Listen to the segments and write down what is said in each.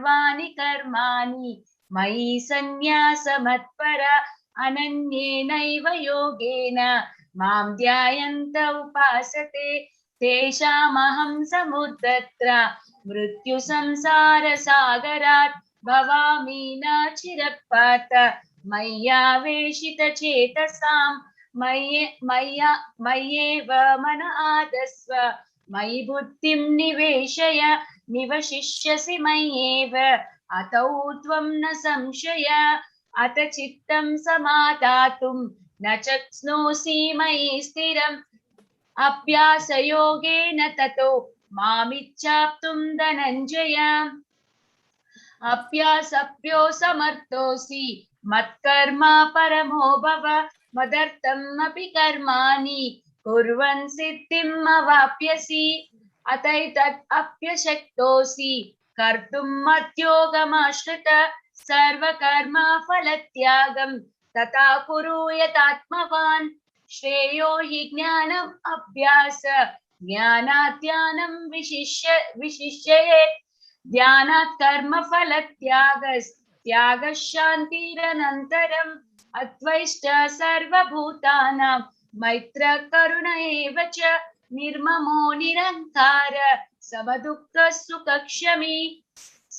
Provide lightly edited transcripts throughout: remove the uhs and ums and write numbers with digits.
सर्वाणि कर्माणि मयि सन्न्यासमत्पर अनन्येनैव योगेन मां ध्यायन्त उपासते तेषामहं समुद्धृत्य मृत्यु संसारसागरात् भवामि न चिरपात मय्यावेशितचेतसां मय्येव मन आदस्व मयि बुद्धिं निवेशय निवशिष्यसि मय्येव अतौ त्वं न संशय अत चित्तं समादातुं न शक्नोषि मयि स्थिरम् अभ्यासयोगेन ततो मामिच्छाप्तुं धनञ्जय अभ्यासप्यो समर्थोऽसि मत्कर्मा परमो भव मदर्थम् अपि कर्माणि कुर्वन् सिद्धिम् अवाप्यसि अतैतत् अप्यशक्तोऽसि कर्तुम् मद्योगमाश्रित सर्वकर्म फलत्यागं तथा कुरु यतात्मवान् श्रेयो हि ज्ञानम् अभ्यास ज्ञानात् ध्यानं विशिष्येत् ध्यानात् कर्म फलत्यागः शान्तिरनन्तरम् अद्वैष्ट सर्वभूतानां मैत्र करुण एव च निर्ममो निरङ्कार समदुःख सुखक्षमी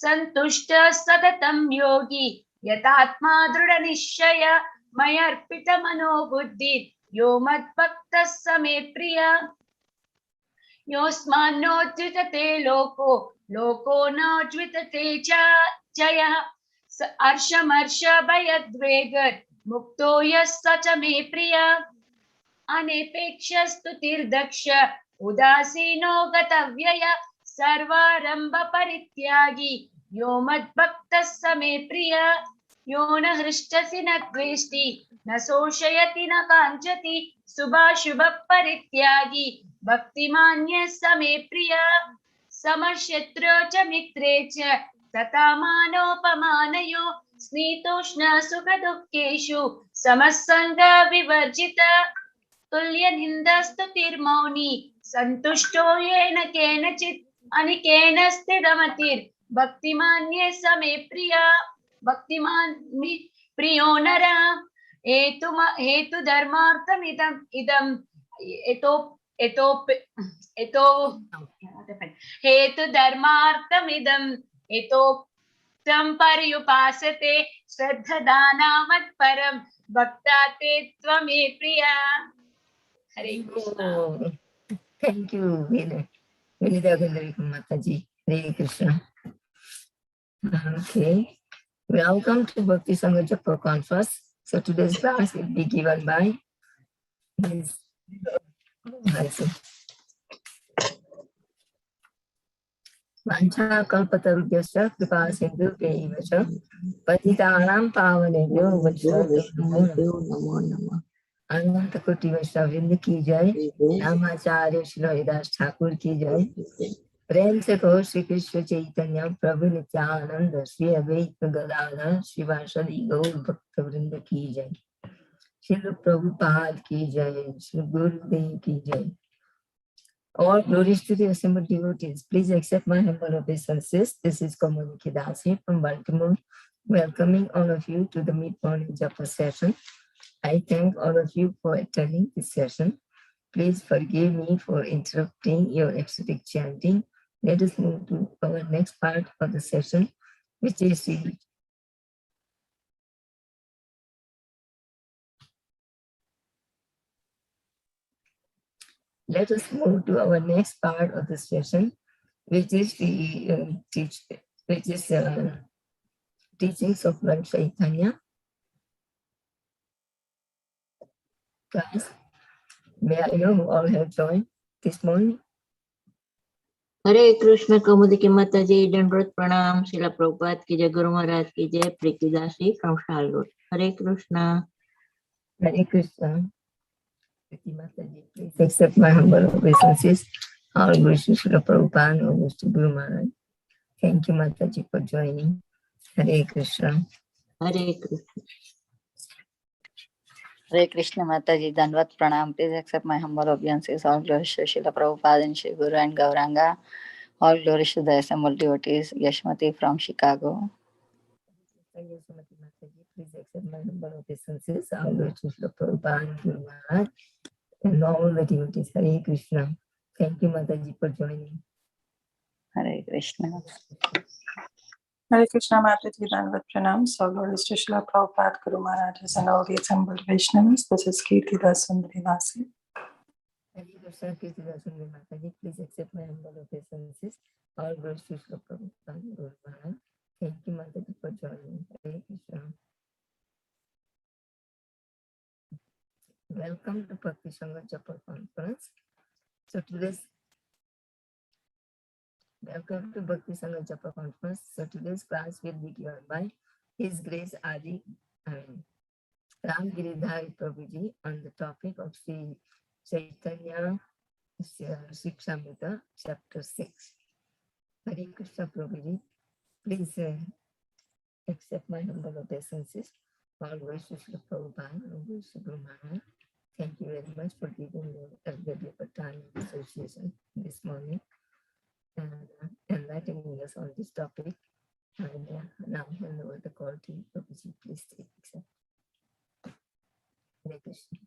सन्तुष्ट सततं योगी यतात्मा दृढनिश्चय मयर्पितमनो बुद्धि यो मद्भक्तः स मे प्रिय योऽस्मान्नोद्वितते लोको नोद्वितते च यः हर्षमर्षभयद्वेग मुक्तो यः स च मे प्रिय अनपेक्षस्तुतिर्दक्ष उदासीनो गतव्यय सर्वारंभ परित्यागी यो मद्भक्तः स मे प्रिय यो न हृष्टसि न द्वेष्टि न शोषयति न काञ्चति शुभाशुभ परित्यागी भक्तिमान्यः स मे प्रिय समशत्रु च मित्रे च तथा मानोपमानयो स्नीतोष्ण सुख दुःखेषु समसंग विवर्जित तुल्य निंदास्तुतिर्मौनी संतुष्टो येन केनचित् अनिकेन स्थिरमतिर् भक्तिमान्ये स मे प्रिय भक्तिमान् प्रियो नर हेतु धर्मार्थमिदम् हेतु धर्मार्थमिदम् एतोक्तं पर्युपासते श्रद्धदानामत्परं भक्ता ते त्वमे प्रिया। हरे Krishna. Thank you, Vinidagandari Mataji. Hare Krishna. Okay, we now come to Bhakti Sangha Japa Conference. So today's class will be given by Ms. Vancha kalpatarubhyasya kripa sindhubhyaiva cha patitanam pavanebhyo vaishnavebhyo namo namah. अनंत कोटि वैष्णववृंद की जय। रामाचार्य श्री हरिदास ठाकुर की जय। प्रेम से कहो श्री कृष्ण चैतन्य प्रभु नित्यानंद श्री अद्वैत गदाधर श्रीवासदि गौर भक्त वृंद की जय। श्री प्रभुपाद की जय। श्री गुरुदेव की जय। All glories to the assembled devotees. Please accept my humble obeisances. This is Kamaliki Dasi from Baltimore, welcoming all of you to the mid-morning japa session. I thank all of you for attending this session. Please forgive me for interrupting your ecstatic chanting. Let us move to our next part of the session, which is the teachings of Lord Caitanya. Class, may I know who all have joined this morning? हरे कृष्ण कौमुदी की माता जी दंडवत प्रणाम। शिला प्रभुपाद की जय, गुरु महाराज की जय। प्रीति दासी from Charlotte. Hare Krishna. Hare Krishna. Priti Mataji, please accept my humble obeisances. All glories to Srila Prabhupada, all glories to Guru Maharaj. Thank you, Mataji, for joining. Hare Krishna. Hare Krishna. Hare Krishna Mataji, Dandvat Pranam. Please accept my humble obeisances. All glories to Srila Prabhupada and Shri Guru and Gauranga. All glories to the assembled devotees. Yashmati from Chicago. Thank you so much, Mataji. Please accept my humble obeisances. All glories to Srila Prabhupada and Guru Maharaj and all the devotees. Hare Krishna. Thank you, Mataji, for joining. Hare Krishna. Hare Krishna, Mataji, Dandavat Pranam. So, glories to Srila Prabhupada, Guru Maharaj, and all the assembled Vaishnavas. This is Kirti Das Sundari. Hare Krishna, Kirti Das Sundari Mataji. Please accept my humble obeisances. All glories to Srila Prabhupada and Guru Maharaj. Thank you, Mataji, for joining. Hare Krishna. Welcome to Bhakti Sangha Japa Conference. So welcome to Bhakti Sangha Japa Conference. So today's class will be given by His Grace Adi Ramgiridhari Prabhu ji on the topic of Sri Caitanya Shikshamrita, Chapter 6. Hare Krishna Prabhu ji, please accept my humble obeisances. All glories to Srila Prabhupada, all glories to Guru Maharaj. Thank you very much for giving your valuable time and association this morning and enlightening us on this topic. And now hand over the call to you, Prabhuji. Please take it. Hare Krishna.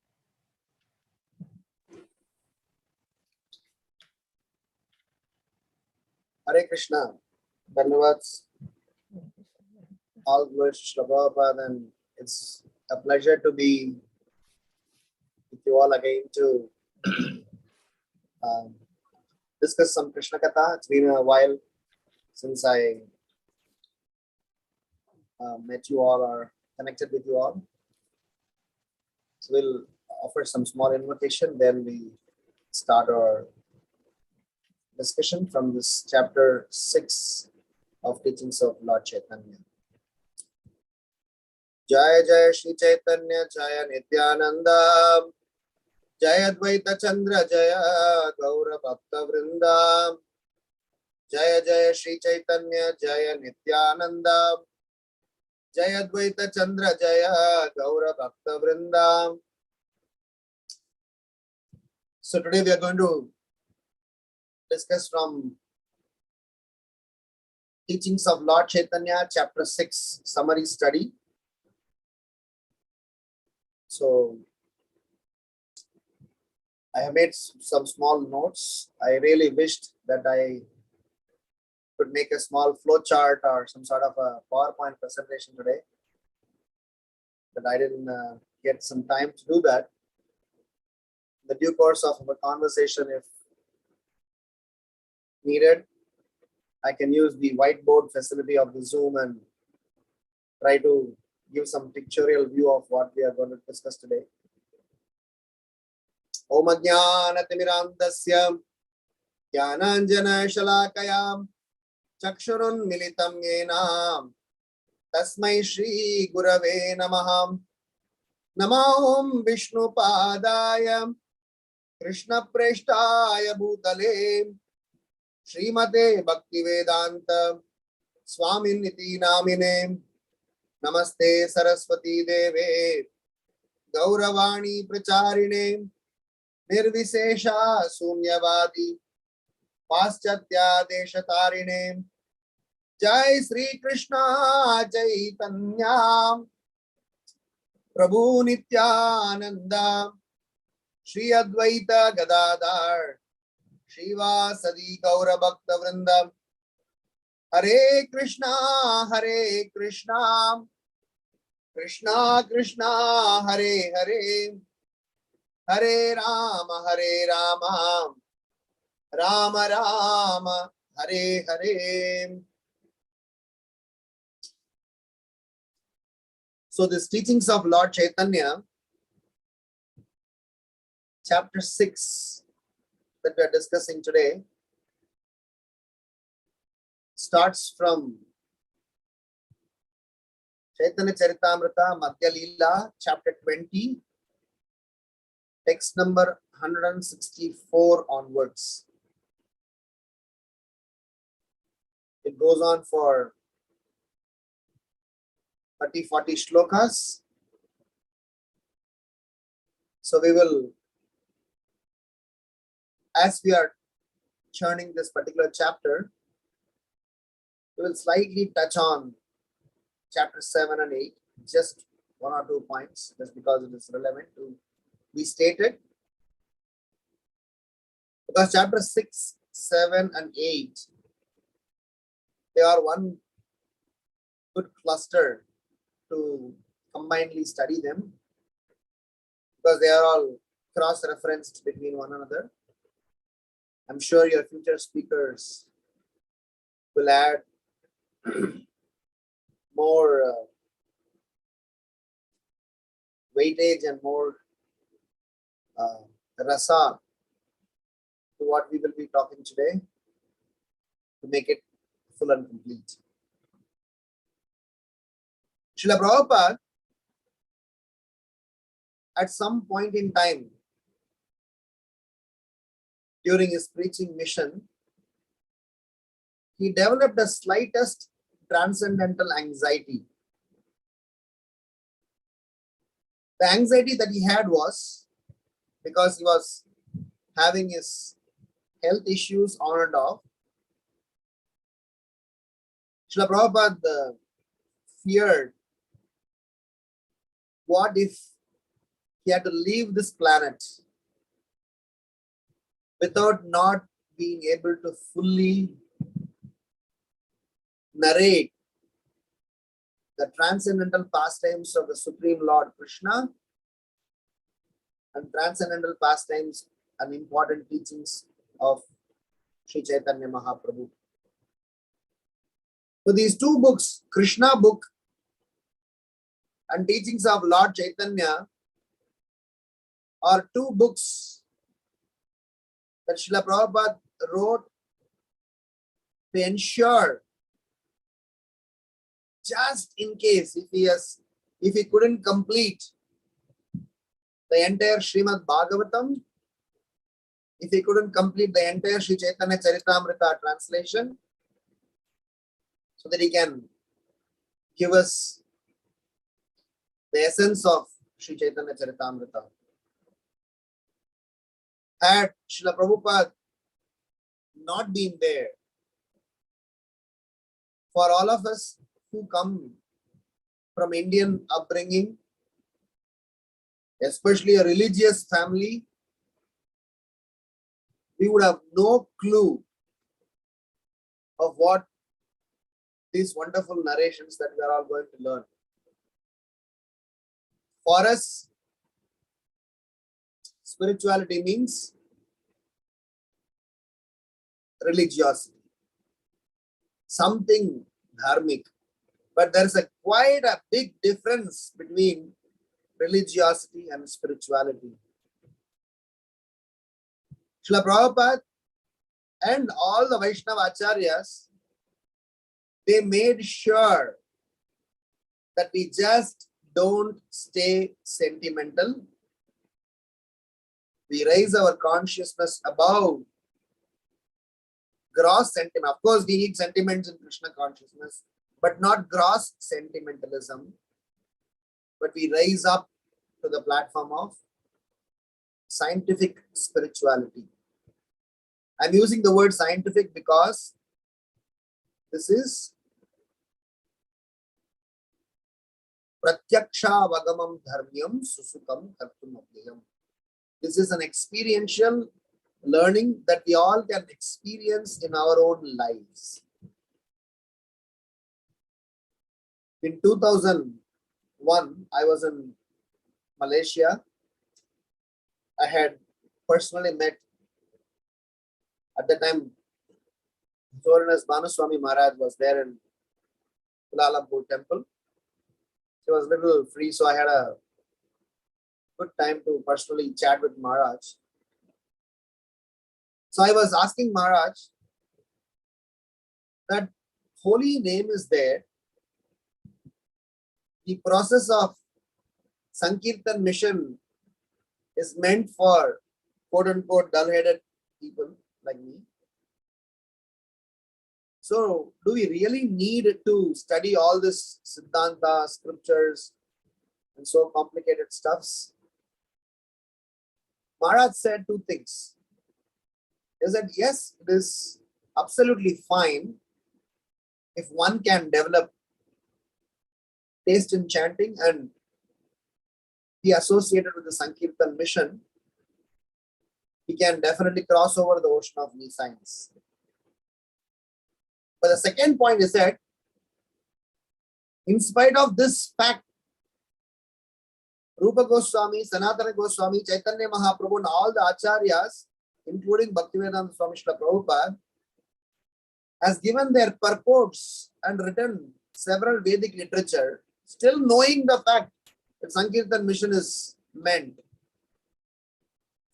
Hare Krishna. Dhanavad. All glories to Srila Prabhupada, and it's a pleasure to be with you all again to discuss some Krishna Katha. It's been a while since I met you all or connected with you all. So we'll offer some small invocation, then we start our discussion from this chapter 6 of teachings of Lord Chaitanya. Jaya Jaya Shri Chaitanya Jaya Nityananda Jaya Advaita Chandra Jaya Gaura Bhakta Vrinda Jaya Jaya Shri Chaitanya Jaya Nityananda Jaya Advaita Chandra Jaya Gaura Bhakta Vrinda. So today we are going to discuss from teachings of Lord Chaitanya, chapter 6, summary study. So I have made some small notes. I really wished that I could make a small flow chart or some sort of a PowerPoint presentation today, but I didn't get some time to do that. In the due course of our conversation, if needed, I can use the whiteboard facility of the Zoom and try to give some pictorial view of what we are going to discuss today. Om Ajnana Timirandasya Jnananjana Shalakayam Chakshurun Militam Yenam Tasmai Shri Gurave Namaham Namahom Vishnu Padaya Krishna Preshtaya Bhutale Srimate Bhaktivedanta Swamin Niti Namine Namaste Saraswati Deve Gauravani Pracharine Nirvisesha Sunyavadi Paschatya Deshatarine Jai Sri Krishna Chaitanya Prabhu Nityananda Shri Advaita Gadadhar Shivasadi Gaura Bhakta Vrinda Hare Krishna Krishna Krishna Hare Hare Hare Rama Rama Rama Hare Hare. So these teachings of Lord Chaitanya, chapter 6 that we are discussing today, starts from Chaitanya Charitamrita Madhya Leela, chapter 20, text number 164 onwards. It goes on for 30-40 shlokas. So we will, as we are churning this particular chapter, we will slightly touch on chapter 7 and 8, just 1 or 2 points, just because it is relevant to be stated. Because chapter 6, 7, and 8, they are one good cluster to combinedly study them, because they are all cross-referenced between one another. I'm sure your future speakers will add more weightage and more rasa to what we will be talking today to make it full and complete. Srila Prabhupada, at some point in time during his preaching mission, he developed the slightest transcendental anxiety. The anxiety that he had was because he was having his health issues on and off. Srila Prabhupada feared, what if he had to leave this planet without not being able to fully narrate the transcendental pastimes of the Supreme Lord Krishna and transcendental pastimes and important teachings of Sri Caitanya Mahaprabhu. So these two books, Krishna book and teachings of Lord Chaitanya, are two books that Srila Prabhupada wrote to ensure, just in case if he couldn't complete the entire Srimad Bhagavatam, if he couldn't complete the entire Sri Chaitanya Charitamrita translation, so that he can give us the essence of Sri Chaitanya Charitamrita. Had Srila Prabhupada not been there, for all of us who come from Indian upbringing, especially a religious family, we would have no clue of what these wonderful narrations that we are all going to learn. For us, spirituality means religiosity, something dharmic. But there is quite a big difference between religiosity and spirituality. Srila Prabhupada and all the Vaishnava Acharyas, they made sure that we just don't stay sentimental. We raise our consciousness above gross sentiment. Of course, we need sentiments in Krishna consciousness, but not gross sentimentalism. But we raise up to the platform of scientific spirituality. I'm using the word scientific because this is Pratyaksha Vagamam Dharmyam Susukam Kartum Abhyayam. This is an experiential learning that we all can experience in our own lives. In 2001, I was in Malaysia. I had personally met, at the time, His Holiness Banuswami Maharaj was there in Kuala Lumpur temple. He was a little free, so I had a good time to personally chat with Maharaj. So I was asking Maharaj that holy name is there. The process of Sankirtan mission is meant for quote unquote dull-headed people like me. So do we really need to study all this Siddhanta, scriptures, and so complicated stuffs? Maharaj said two things. is that yes, it is absolutely fine if one can develop taste in chanting and be associated with the Sankirtan mission, he can definitely cross over the ocean of science. But the second point is that in spite of this fact, Rupa Goswami, Sanatana Goswami, Caitanya Mahaprabhu, and all the acharyas, including Bhaktivedanta Swami Srila Prabhupada, has given their purports and written several Vedic literature, still knowing the fact that Sankirtan mission is meant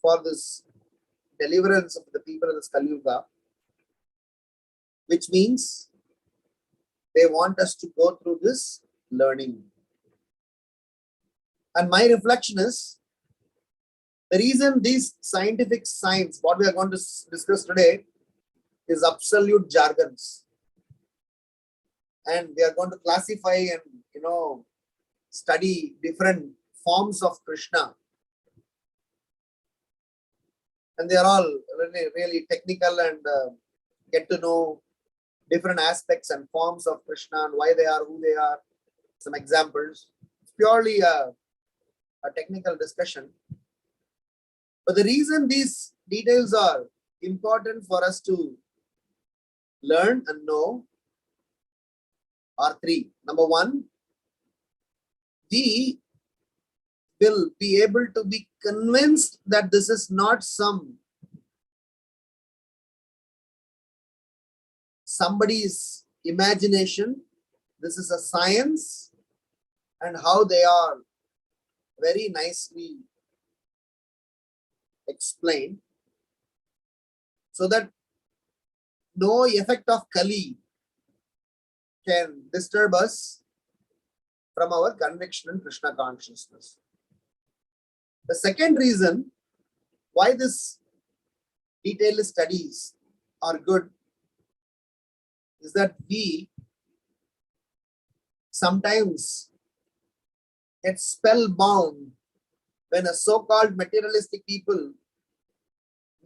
for this deliverance of the people of this Kali Yuga, which means they want us to go through this learning. And my reflection is, the reason these scientific science, what we are going to discuss today, is absolute jargons. And we are going to classify and, study different forms of Krishna. And they are all really, really technical and get to know different aspects and forms of Krishna and why they are who they are. Some examples. It's purely a technical discussion. But the reason these details are important for us to learn and know are three. Number one, we will be able to be convinced that this is not somebody's imagination. This is a science, and how they are very nicely explained, so that no effect of Kali can disturb us from our conviction in Krishna consciousness. The second reason why this detailed studies are good is that we sometimes get spellbound when a so-called materialistic people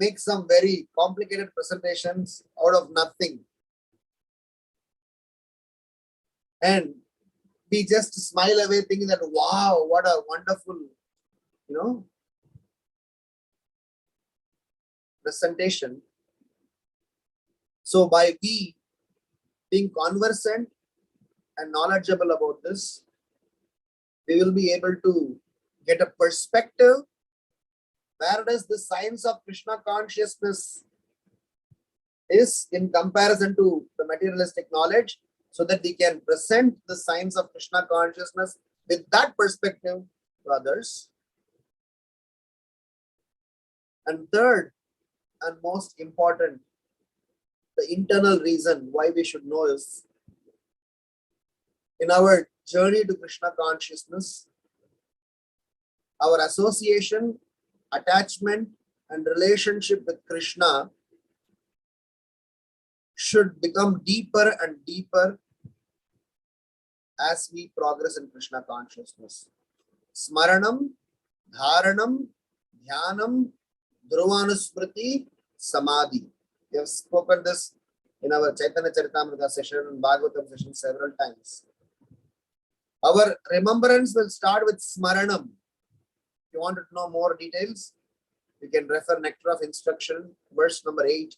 make some very complicated presentations out of nothing. And we just smile away thinking that, wow, what a wonderful, presentation. So by we being conversant and knowledgeable about this, we will be able to get a perspective. Where does the science of Krishna consciousness is in comparison to the materialistic knowledge, so that we can present the science of Krishna consciousness with that perspective to others. And third and most important, the internal reason why we should know is, in our journey to Krishna consciousness, our association, attachment, and relationship with Krishna should become deeper and deeper as we progress in Krishna consciousness. Smaranam, Dharanam, Dhyanam, Dhruvanusmriti, Samadhi. We have spoken this in our Chaitanya Charitamrita session and Bhagavatam session several times. Our remembrance will start with Smaranam. If you want to know more details, you can refer Nectar of Instruction, verse number 8,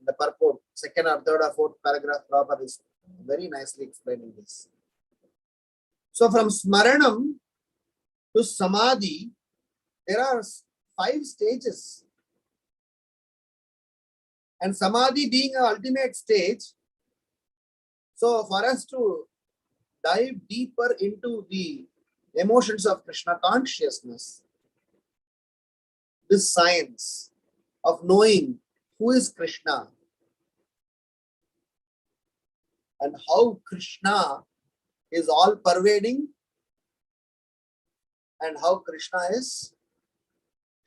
the purport, second or third or fourth paragraph. Prabhupada is very nicely explaining this. So from Smaranam to Samadhi, there are 5 stages. And Samadhi being an ultimate stage, so for us to dive deeper into the emotions of Krishna consciousness, this science of knowing who is Krishna and how Krishna is all pervading and how Krishna is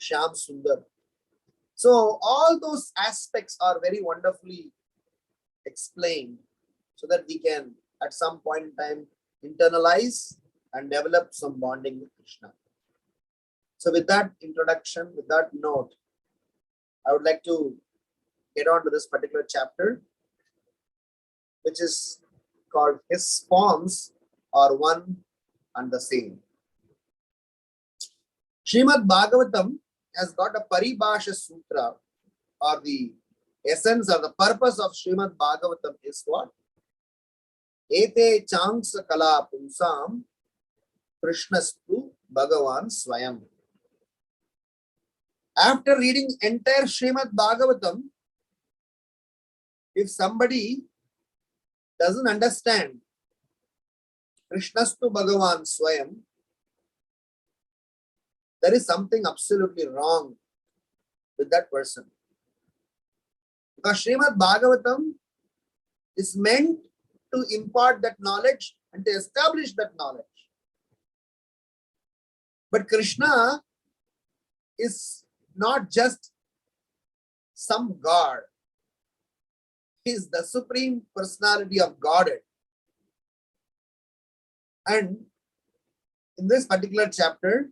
Shyam Sundar. So all those aspects are very wonderfully explained, so that we can at some point in time internalize and develop some bonding with Krishna. So with that introduction, with that note, I would like to get on to this particular chapter, which is called His Forms Are One and the Same. Srimad Bhagavatam has got a Paribhasha Sutra, or the essence or the purpose of Srimad Bhagavatam is what? Ete Changsa Kala Pumsam Krishnastu Bhagavan Swayam. After reading entire Srimad Bhagavatam, if somebody doesn't understand Krishnastu Bhagavan Swayam, there is something absolutely wrong with that person. Because Srimad Bhagavatam is meant to impart that knowledge and to establish that knowledge. But Krishna is not just some God. He is the Supreme Personality of Godhead. And in this particular chapter,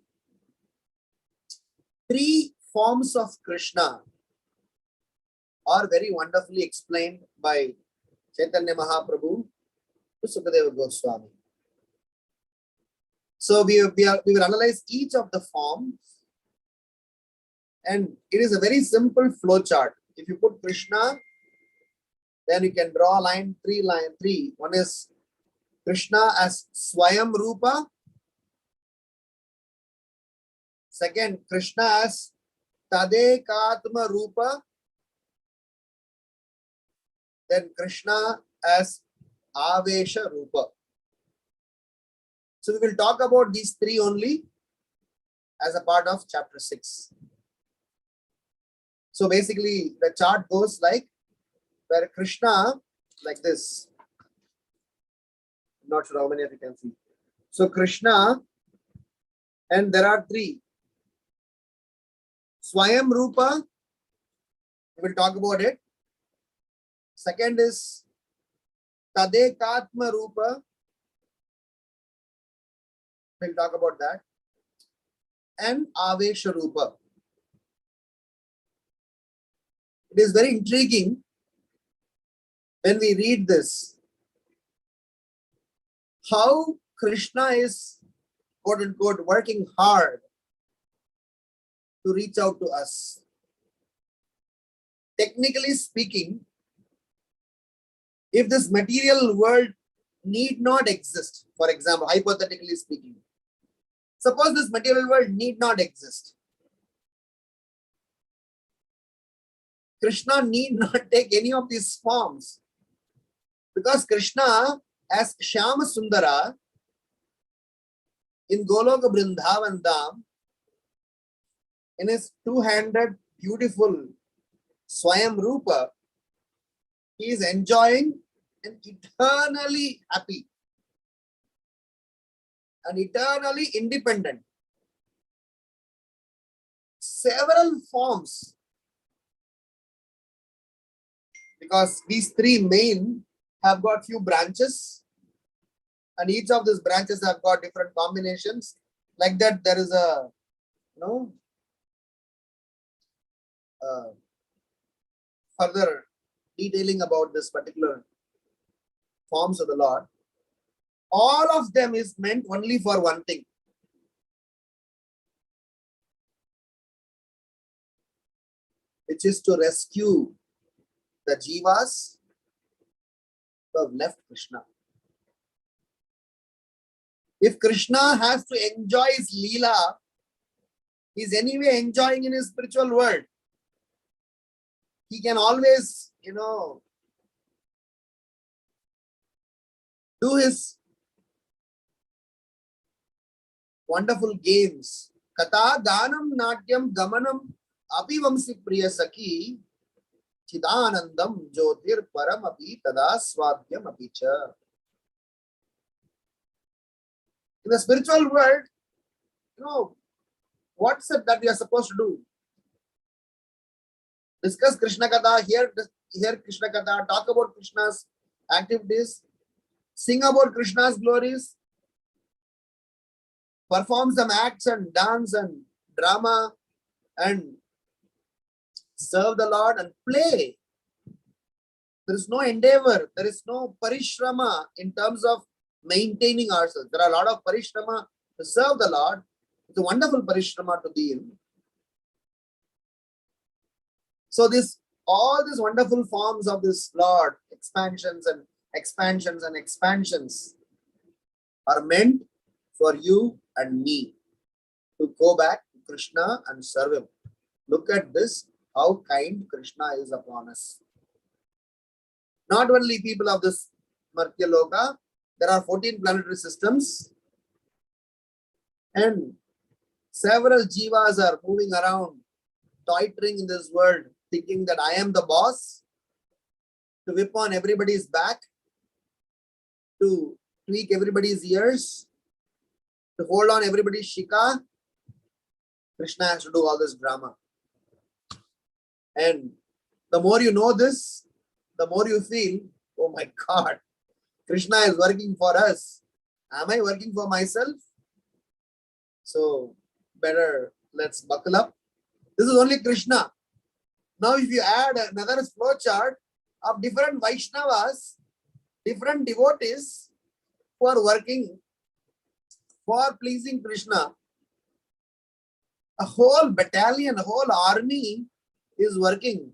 3 forms of Krishna are very wonderfully explained by Caitanya Mahaprabhu to Sukadeva Goswami. So we will analyze each of the forms, and it is a very simple flow chart. If you put Krishna, then you can draw a line 3. One is Krishna as Swayam Rupa. Second, Krishna as Tadekatma Rupa. Then Krishna as Avesha Rupa. So we will talk about these 3 only as a part of chapter 6. So basically the chart goes like, where Krishna, like this. I'm not sure how many of you can see. So Krishna, and there are 3. Swayam Rupa, we will talk about it. Second is Tadekatma Rupa. We'll talk about that. And Avesha Rupa. It is very intriguing when we read this, how Krishna is, quote unquote, working hard to reach out to us. Technically speaking, if this material world need not exist, for example, hypothetically speaking, suppose this material world need not exist, Krishna need not take any of these forms, because Krishna as Shyama Sundara in Goloka Vrindavan Dham, in his 2-handed beautiful Swayam Rupa, he is enjoying and eternally happy and eternally independent. Several forms, because these 3 main have got few branches, and each of these branches have got different combinations. Like that, there is a further detailing about this particular forms of the Lord. All of them is meant only for one thing. Which is to rescue the jivas who have left Krishna. If Krishna has to enjoy his Leela, he is anyway enjoying in his spiritual world. He can always, do his wonderful games. Kata Ganam Natyam Gamanam Apivamsi Priya Saki Chidanandam Jyotir Param Api Tada Swadhyam Apicha. In the spiritual world, what's it that we are supposed to do? Discuss Krishna Katha, hear Krishna Katha, talk about Krishna's activities, sing about Krishna's glories, perform some acts and dance and drama, and serve the Lord and play There is no endeavor, there is no parishrama in terms of maintaining ourselves. There are a lot of parishrama to serve the Lord. It's a wonderful parishrama to be in. So all these wonderful forms of this Lord, expansions and expansions and expansions, are meant for you and me to go back to Krishna and serve him. Look at this, how kind Krishna is upon us. Not only people of this Martya Loka, there are 14 planetary systems and several jivas are moving around, toitering in this world, thinking that I am the boss, to whip on everybody's back, to tweak everybody's ears, to hold on everybody's shika. Krishna has to do all this drama. And the more you know this, the more you feel, oh my God, Krishna is working for us. Am I working for myself? So better let's buckle up. This is only Krishna. Now if you add another flow chart of different Vaishnavas, different devotees who are working for pleasing Krishna, a whole battalion, a whole army is working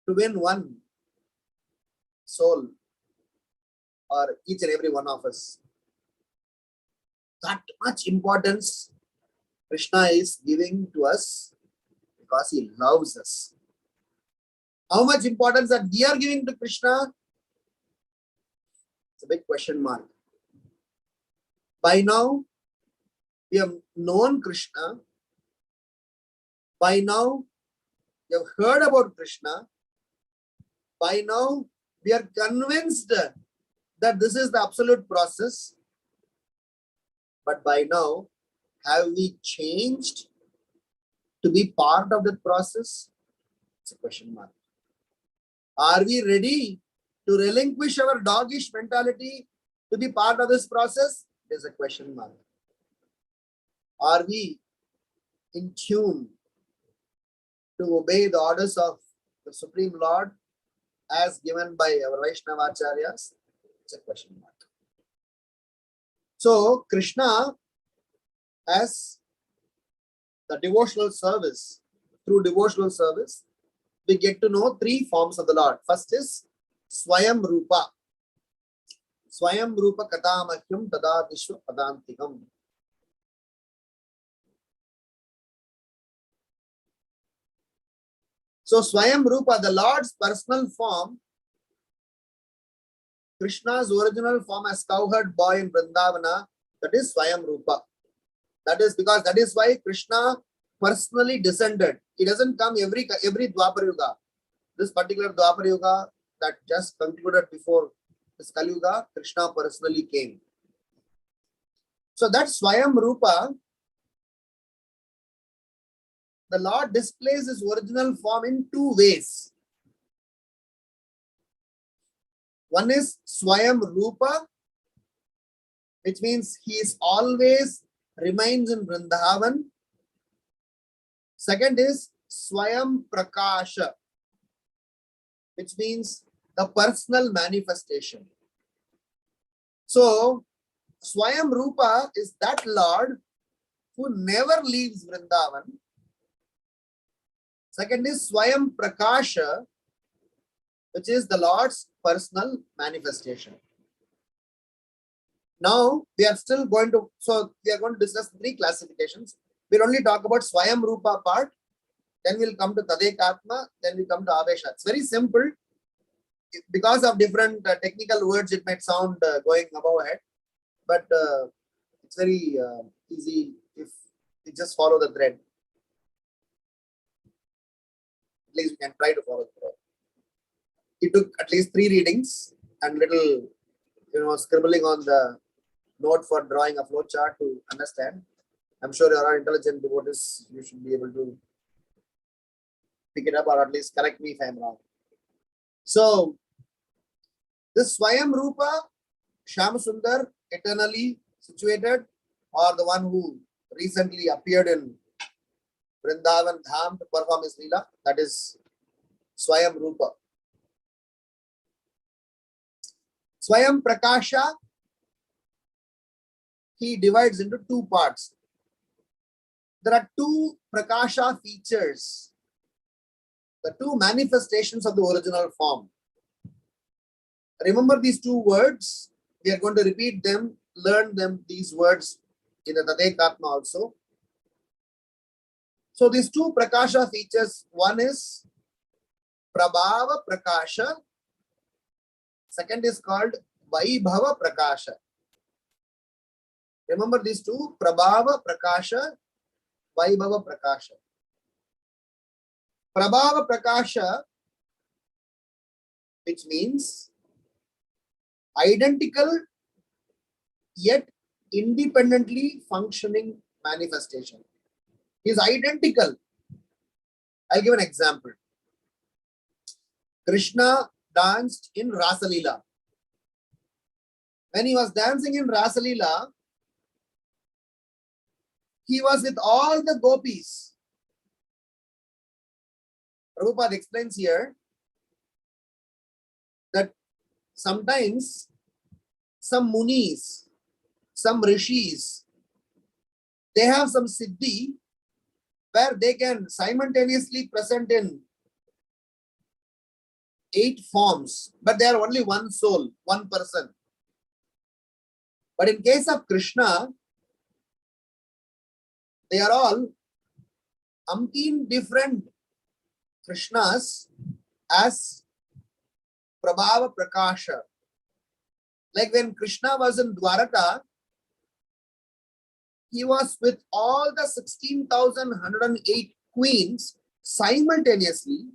to win one soul, or each and every one of us. That much importance Krishna is giving to us because he loves us. How much importance that we are giving to Krishna? It's a big question mark. By now, we have known Krishna. By now, we have heard about Krishna. By now, we are convinced that this is the absolute process. But by now, have we changed to be part of that process? It's a question mark. Are we ready to relinquish our doggish mentality to be part of this process? There's a question mark. Are we in tune to obey the orders of the Supreme Lord as given by our Vaishnava Acharyas? It's a question mark. So Krishna, as the devotional service, through devotional service, we get to know three forms of the Lord. First is Swayam Rupa. Swayam Rupa Katamahyam Tada Vishwa Padantikam. So Swayam Rupa, the Lord's personal form, Krishna's original form as cowherd boy in Vrindavana, that is Swayam Rupa. That is because that is why Krishna personally descended. He doesn't come every Dwapar Yuga. This particular Dwapar Yuga that just concluded before this Kali Yuga, Krishna personally came. So that Swayam Rupa, the Lord displays his original form in two ways. One is Swayam Rupa, which means he is always remains in Vrindavan. Second is Swayam Prakasha, which means the personal manifestation. So Swayam Rupa is that Lord who never leaves Vrindavan. Second is Swayam Prakasha, which is the Lord's personal manifestation. Now we are still going to, we are going to discuss three classifications. We'll only talk about Swayam Rupa part, then we'll come to Tadekatma, then we come to Avesha. It's very simple. Because of different technical words, it might sound going above head, but it's very easy if you just follow the thread. At least we can try to follow the thread. It took at least 3 readings and little, scribbling on the note for drawing a flow chart to understand. I'm sure you are intelligent devotees. You should be able to pick it up or at least correct me if I'm wrong. So, this Swayam Rupa, Shyam Sundar, eternally situated, or the one who recently appeared in Vrindavan Dham to perform his Leela, that is Swayam Rupa. Swayam Prakasha, he divides into two parts. There are two Prakasha features, the two manifestations of the original form. Remember these two words. We are going to repeat them, learn them, these words in the Tadekatma also. So these two Prakasha features, one is Prabhava Prakasha, second is called Vaibhava Prakasha. Remember these two, Prabhava Prakasha, Vaibhava Prakasha. Prabhava Prakasha, which means identical yet independently functioning manifestation. He is identical. I'll give an example. Krishna danced in Rasalila. When he was dancing in Rasalila, he was with all the gopis. Prabhupada explains here that sometimes some munis, some rishis, they have some siddhi where they can simultaneously present in 8 forms, but they are only one soul, one person. But in case of Krishna, they are all umpteen different Krishnas as Prabhava Prakasha. Like when Krishna was in Dwaraka, he was with all the 16,108 queens simultaneously.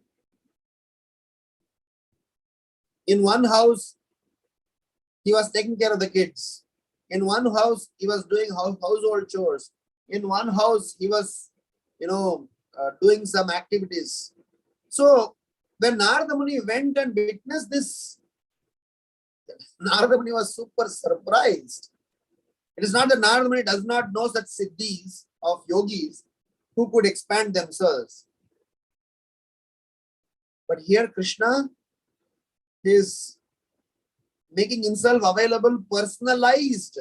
In one house, he was taking care of the kids. In one house, he was doing household chores. In one house, he was, doing some activities. So when Narada Muni went and witnessed this, Narada Muni was super surprised. It is not that Narada Muni does not know such siddhis of yogis who could expand themselves. But here Krishna is making himself available, personalized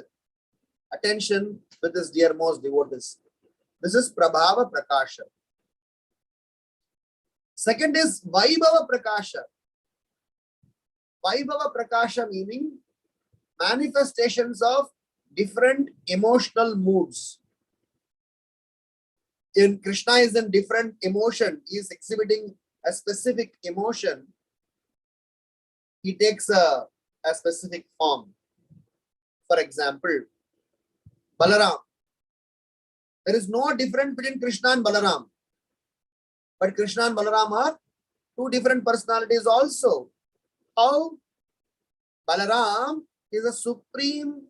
attention with his dearmost devotees. This is Prabhava Prakasha. Second is Vaibhava Prakasha. Vaibhava Prakasha meaning manifestations of different emotional moods. In Krishna is in different emotion. He is exhibiting a specific emotion. He takes a specific form. For example, Balaram. There is no difference between Krishna and Balaram. But Krishna and Balaram are two different personalities also. How? Balaram is a supreme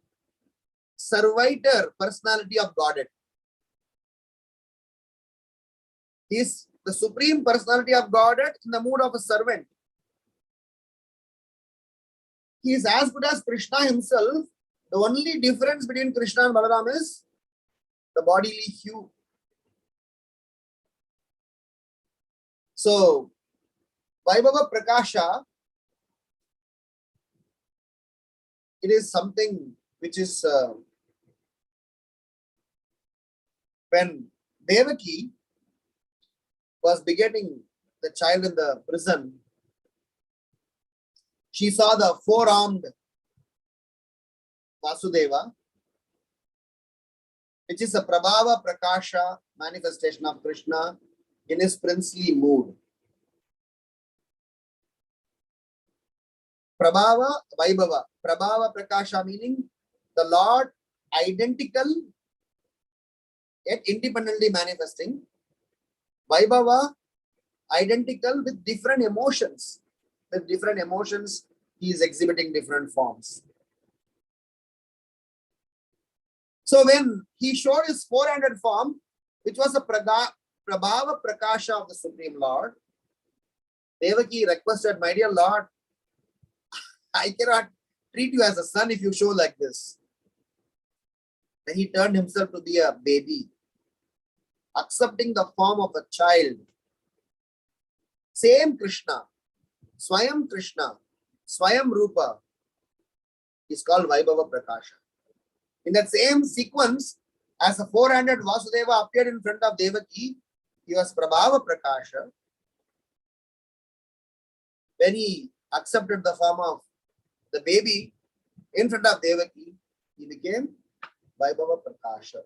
servitor personality of Godhead. He is the supreme personality of Godhead in the mood of a servant. He is as good as Krishna himself. The only difference between Krishna and Balaram is the bodily hue. So, Vaibhava Prakasha, it is something which is when Devaki was begetting the child in the prison, she saw the four-armed Vasudeva, which is a Prabhava Prakasha manifestation of Krishna in his princely mood. Prabhava, Vaibhava. Prabhava Prakasha meaning the Lord identical yet independently manifesting. Vaibhava, identical with different emotions. With different emotions, he is exhibiting different forms. So when he showed his four-handed form, which was a Prabhava Prakasha of the Supreme Lord, Devaki requested, my dear Lord, I cannot treat you as a son if you show like this. Then he turned himself to be a baby, accepting the form of a child. Same Krishna, Swayam Rupa, is called Vaibhava Prakasha. In that same sequence, as a four-handed Vasudeva appeared in front of Devaki, he was Prabhava Prakasha. When he accepted the form of the baby in front of Devaki, he became Vaibhava Prakasha.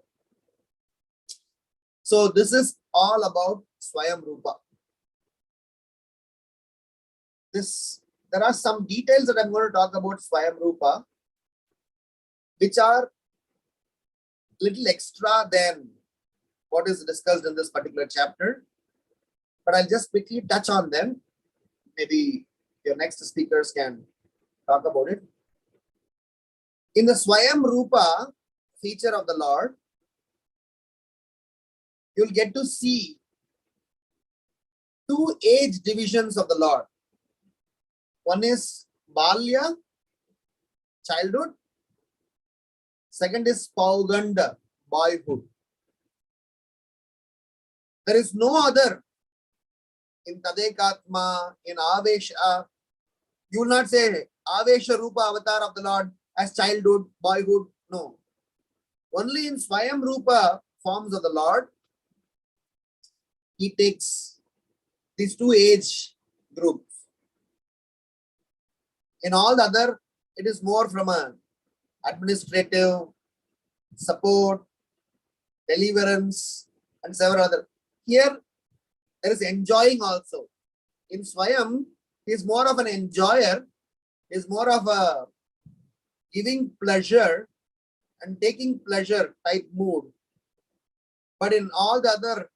So this is all about Swayam Rupa. There are some details that I'm going to talk about Swayam Rupa, which are little extra than what is discussed in this particular chapter. But I'll just quickly touch on them. Maybe your next speakers can talk about it. In the Swayam Rupa feature of the Lord, you'll get to see two age divisions of the Lord. One is Balya, childhood. Second is Pauganda, boyhood. There is no other in Tadekatma, in Avesha. You will not say Avesha Rupa avatar of the Lord as childhood, boyhood. No. Only in Swayam Rupa forms of the Lord, he takes these two age groups. In all the other, it is more from an administrative, support, deliverance, and several other. Here, there is enjoying also. In Swayam, he is more of an enjoyer, he is more of a giving pleasure and taking pleasure type mood. But in all the other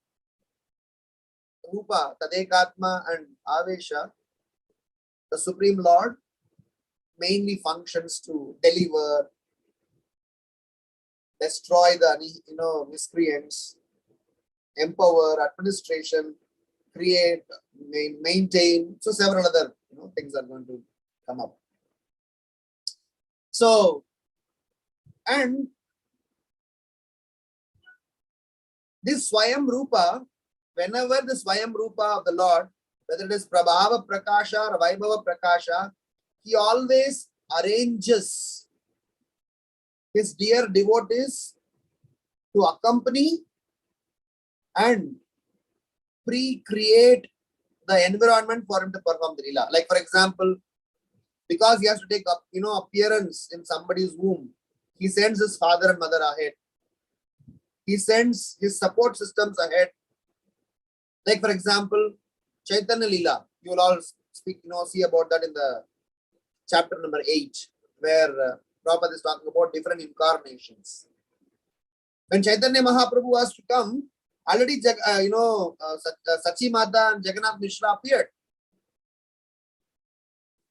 Rupa, Tadekatma and Avesha, the Supreme Lord mainly functions to deliver, destroy the miscreants, empower, administration, create, maintain. So several other things are going to come up. So, and this Swayam Rupa, whenever the Swayam Rupa of the Lord, whether it is Prabhava Prakasha or Vaibhava Prakasha, he always arranges his dear devotees to accompany and pre-create the environment for him to perform the Leela. Like for example, because he has to take up, appearance in somebody's womb, he sends his father and mother ahead. He sends his support systems ahead. Like for example, Caitanya Leela, you will all see about that in the chapter number 8, where Prabhupada is talking about different incarnations. When Caitanya Mahaprabhu was to come, already Sachi Mata and Jagannath Mishra appeared.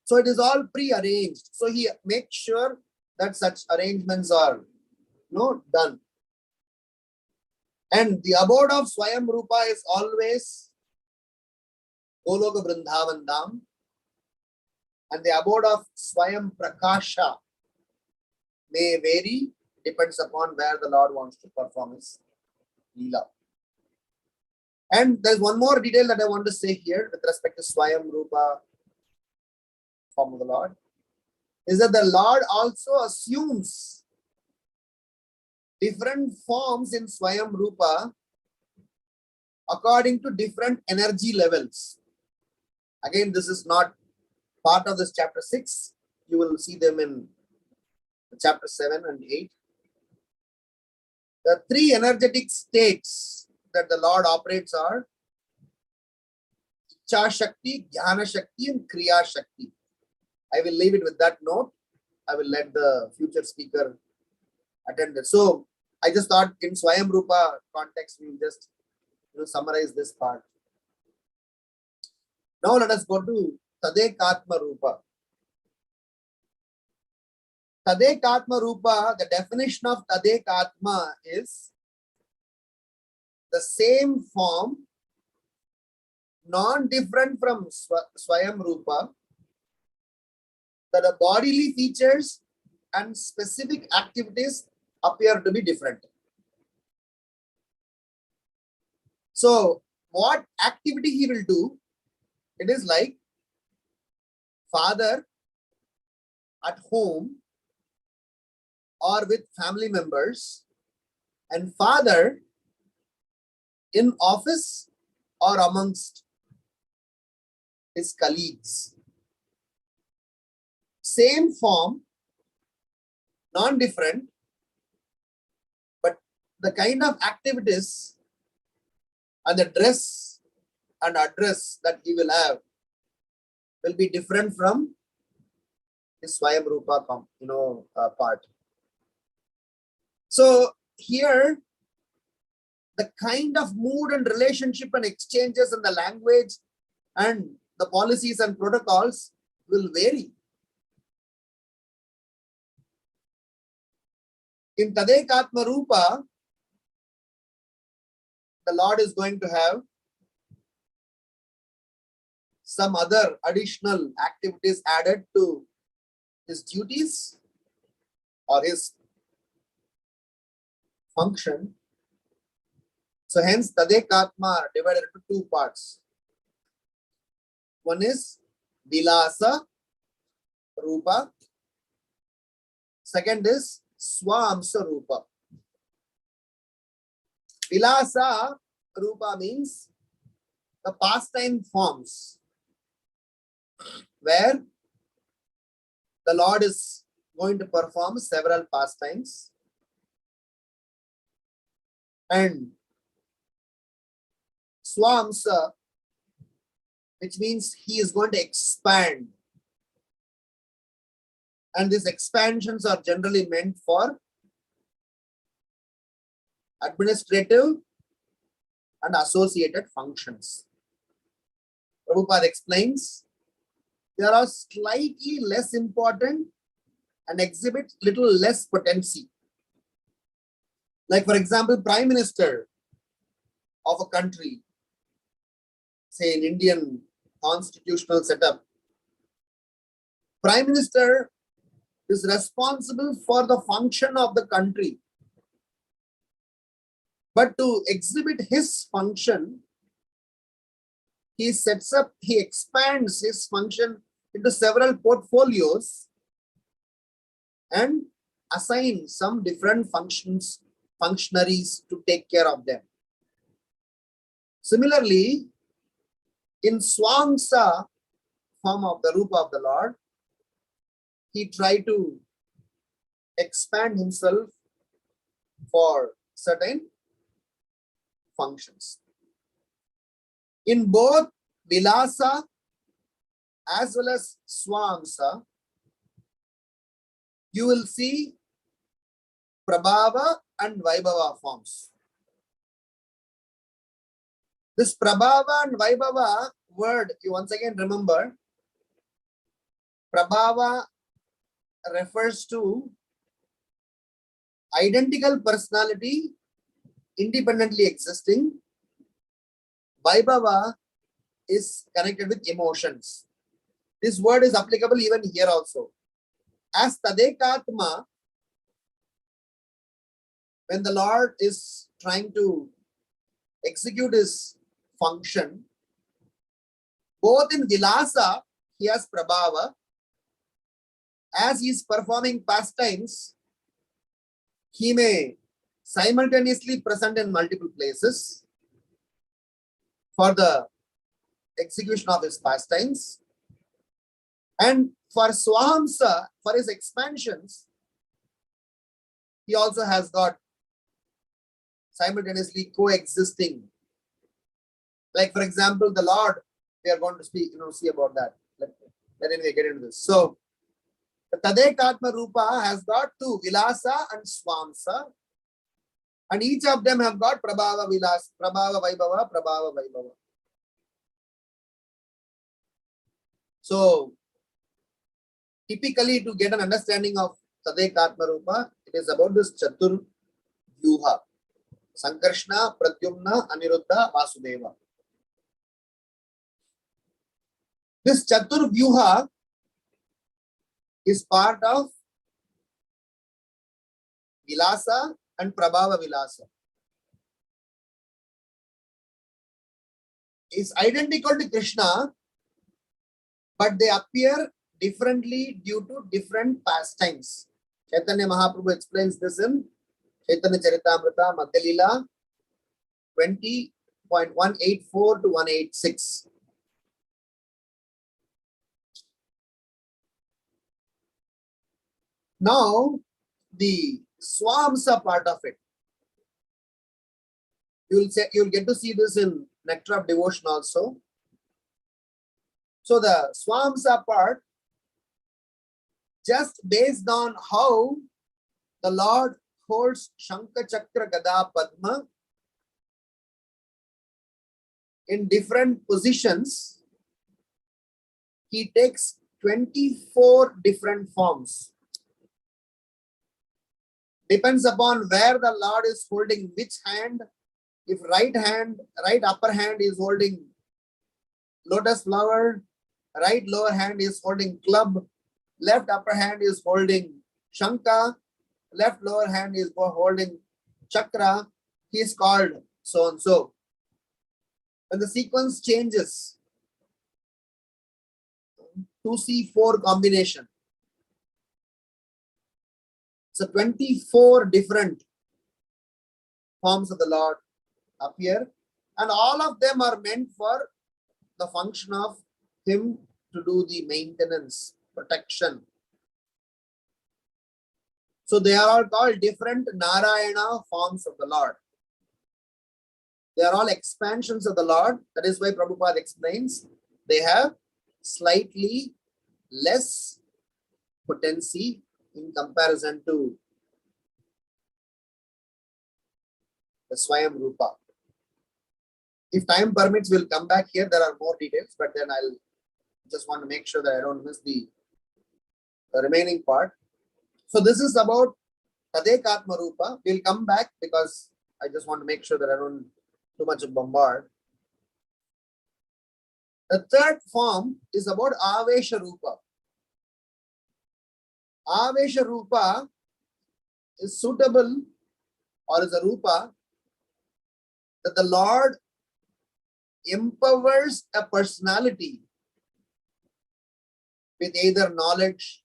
So it is all pre-arranged. So he makes sure that such arrangements are done. And the abode of Swayam Rupa is always Goloka Vrindavan Dham. And the abode of Swayam Prakasha may vary, depends upon where the Lord wants to perform his Leela. And there's one more detail that I want to say here with respect to Swayam Rupa form of the Lord, is that the Lord also assumes different forms in Swayam Rupa according to different energy levels. Again, this is not part of this chapter 6. You will see them in chapter 7 and 8. The three energetic states that the Lord operates are Icha Shakti, Jnana Shakti, and Kriya Shakti. I will leave it with that note. I will let the future speaker attend it. So I just thought in Swayam Rupa context, we will just summarize this part. Now let us go to Tadekatma Rupa. Tadekatma Rupa, the definition of Tadekatma is the same form, non-different from Swayam Rupa, that the bodily features and specific activities appear to be different. So, what activity he will do? It is like father at home or with family members, and father in office or amongst his colleagues. Same form, non-different, but the kind of activities and the dress and address that he will have will be different from his Swayam Rupa part. So here, the kind of mood and relationship and exchanges and the language and the policies and protocols will vary. In Tadekatma Rupa, the Lord is going to have some other additional activities added to his duties or his function. So hence Tadekatma are divided into two parts. One is Vilasa Rupa. Second is Swamsa Rupa. Vilasa Rupa means the pastime forms where the Lord is going to perform several pastimes, and Swamsa, which means he is going to expand, and these expansions are generally meant for administrative and associated functions. Prabhupada explains they are slightly less important and exhibit little less potency. Like for example, Prime Minister of a country, say in Indian constitutional setup, Prime Minister is responsible for the function of the country. But to exhibit his function, he expands his function into several portfolios and assigns some different functionaries to take care of them. Similarly, in Swamsa form of the Rupa of the Lord, he tried to expand himself for certain functions. In both Vilasa as well as Swamsa, you will see Prabhava and Vaibhava forms. This Prabhava and Vaibhava word, you once again remember, Prabhava refers to identical personality independently existing. Vaibhava is connected with emotions. This word is applicable even here also. As Tadekatma, when the Lord is trying to execute his function, both in Vilasa, he has Prabhava. As he is performing pastimes, he may simultaneously present in multiple places for the execution of his pastimes. And for Swamsa, for his expansions, he also has got simultaneously coexisting. Like for example, the Lord, we are going to see about that. Let me get into this. So the Tadekatma Rupa has got two, Vilasa and Swamsa, and each of them have got Prabhava Vilas, Prabhava Vaibhava, Prabhava Vaibhava. So typically, to get an understanding of Tadekatma Rupa, it is about this Chatur Vyuha. Sankarshna, Pradyumna, Aniruddha, Vasudeva. This Chatur Vyuha is part of Vilasa and Prabhava Vilasa. Is identical to Krishna, but they appear differently due to different pastimes. Chaitanya Mahaprabhu explains this in Chaitanya Charitamrita Madhya Leela 20.184 to 186. Now, the Swamsa part of it. You'll get to see this in Nectar of Devotion also. So the Swamsa part, just based on how the Lord holds Shankha Chakra Gada Padma in different positions, he takes 24 different forms. Depends upon where the Lord is holding which hand. If right upper hand is holding lotus flower, right lower hand is holding club, left upper hand is holding Shankha, left lower hand is holding chakra, he is called so and so. When the sequence changes, 2C4 combination. So 24 different forms of the Lord appear, and all of them are meant for the function of him to do the maintenance, protection. So they are all called different Narayana forms of the Lord. They are all expansions of the Lord. That is why Prabhupada explains they have slightly less potency in comparison to the Swayam Rupa. If time permits, we'll come back here. There are more details, but then I'll just want to make sure that I don't miss the remaining part. So this is about Tadekatma Rupa. We'll come back because I just want to make sure that I don't too much bombard. The third form is about Avesha Rupa. Avesha Rupa is suitable, or is a Rupa that the Lord empowers a personality with either knowledge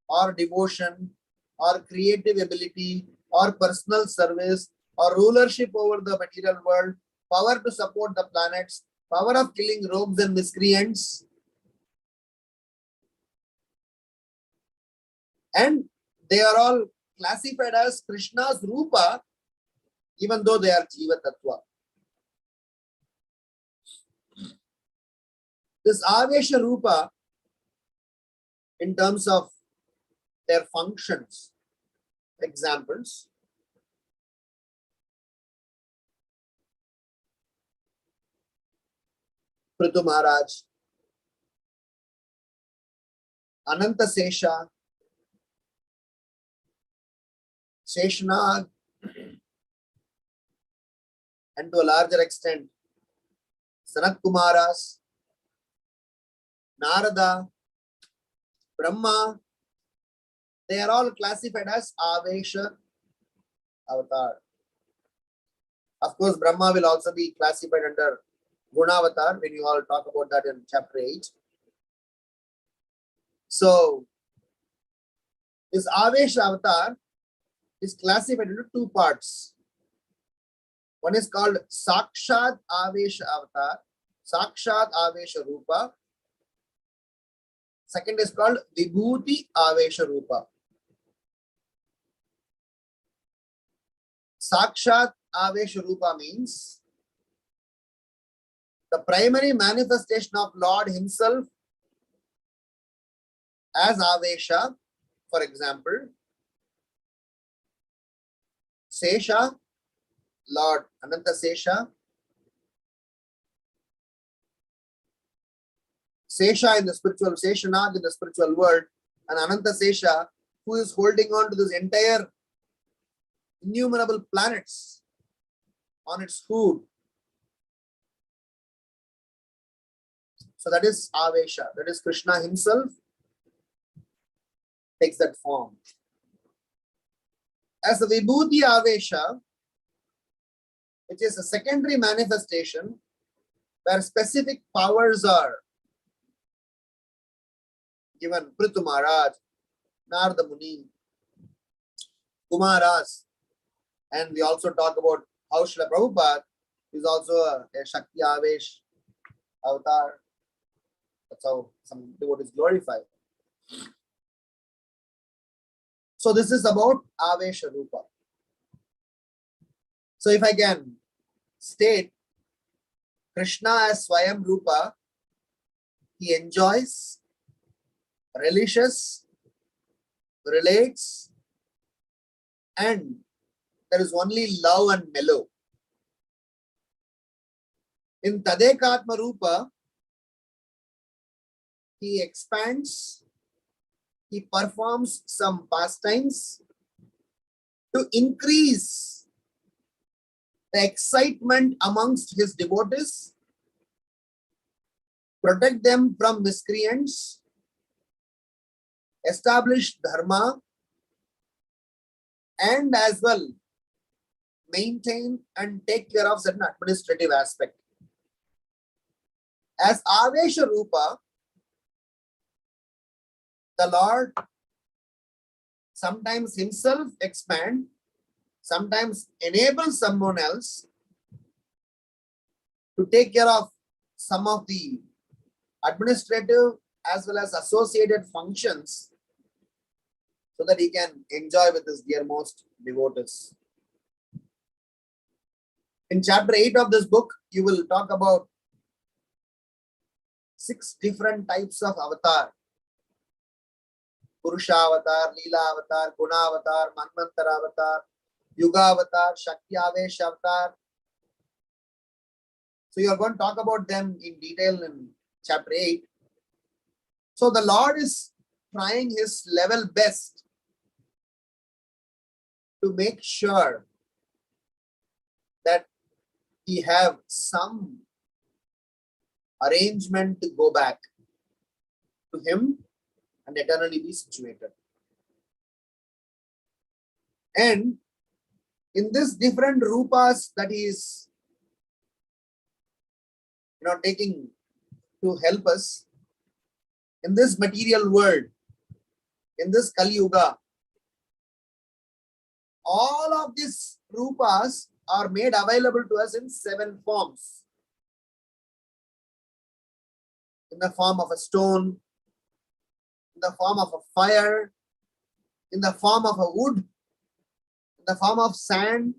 or devotion or creative ability or personal service or rulership over the material world, power to support the planets, power of killing rogues and miscreants. And they are all classified as Krishna's Rupa, even though they are Jiva Tattva. This Avesha Rupa, in terms of their functions, examples, Prithu Maharaj, Ananta Sesha, Seshanag, and to a larger extent, Sanat Kumaras, Narada, Brahma, they are all classified as Avesha Avatar. Of course, Brahma will also be classified under Gunavatar when you all talk about that in chapter 8. So, this Avesha Avatar is classified into two parts. One is called Sakshat Avesha Avatar, Sakshat Avesha Rupa. Second is called Vibhuti Avesha Rupa. Sakshat Avesha Rupa means the primary manifestation of Lord himself as Avesha. For example, Sesha, Lord Ananta Sesha, Sesha in the spiritual, Seshanag in the spiritual world, and Ananta Sesha, who is holding on to this entire innumerable planets on its hood. So that is Avesha, that is Krishna himself takes that form. As the Vibhuti Avesha, which is a secondary manifestation where specific powers are given, Prithu Maharaj, Narada Muni, Kumaras. And we also talk about how Srila Prabhupada is also a Shakti Avesh avatar. That's how some devotees glorify. So this is about Avesha Rupa. So if I can state Krishna as Swayam Rupa, he enjoys, relishes, relates, and there is only love and mellow. In Tadekatma Rupa, he expands, he performs some pastimes to increase the excitement amongst his devotees, protect them from miscreants, establish dharma, and as well maintain and take care of certain administrative aspect. As Avesha Rupa, the Lord sometimes himself expand, sometimes enables someone else to take care of some of the administrative as well as associated functions so that he can enjoy with his dearmost devotees. In chapter 8 of this book, you will talk about 6 different types of avatar. Purusha avatar, Leela avatar, Guna avatar, Manvantara avatar, Yuga avatar, Shakti Avesh avatar. So you are going to talk about them in detail in chapter 8. So the Lord is trying his level best to make sure that he have some arrangement to go back to him and eternally be situated. And in this different rupas that he is taking to help us in this material world, in this Kali Yuga, all of these rupas are made available to us in 7 forms. In the form of a stone, in the form of a fire, in the form of a wood, in the form of sand,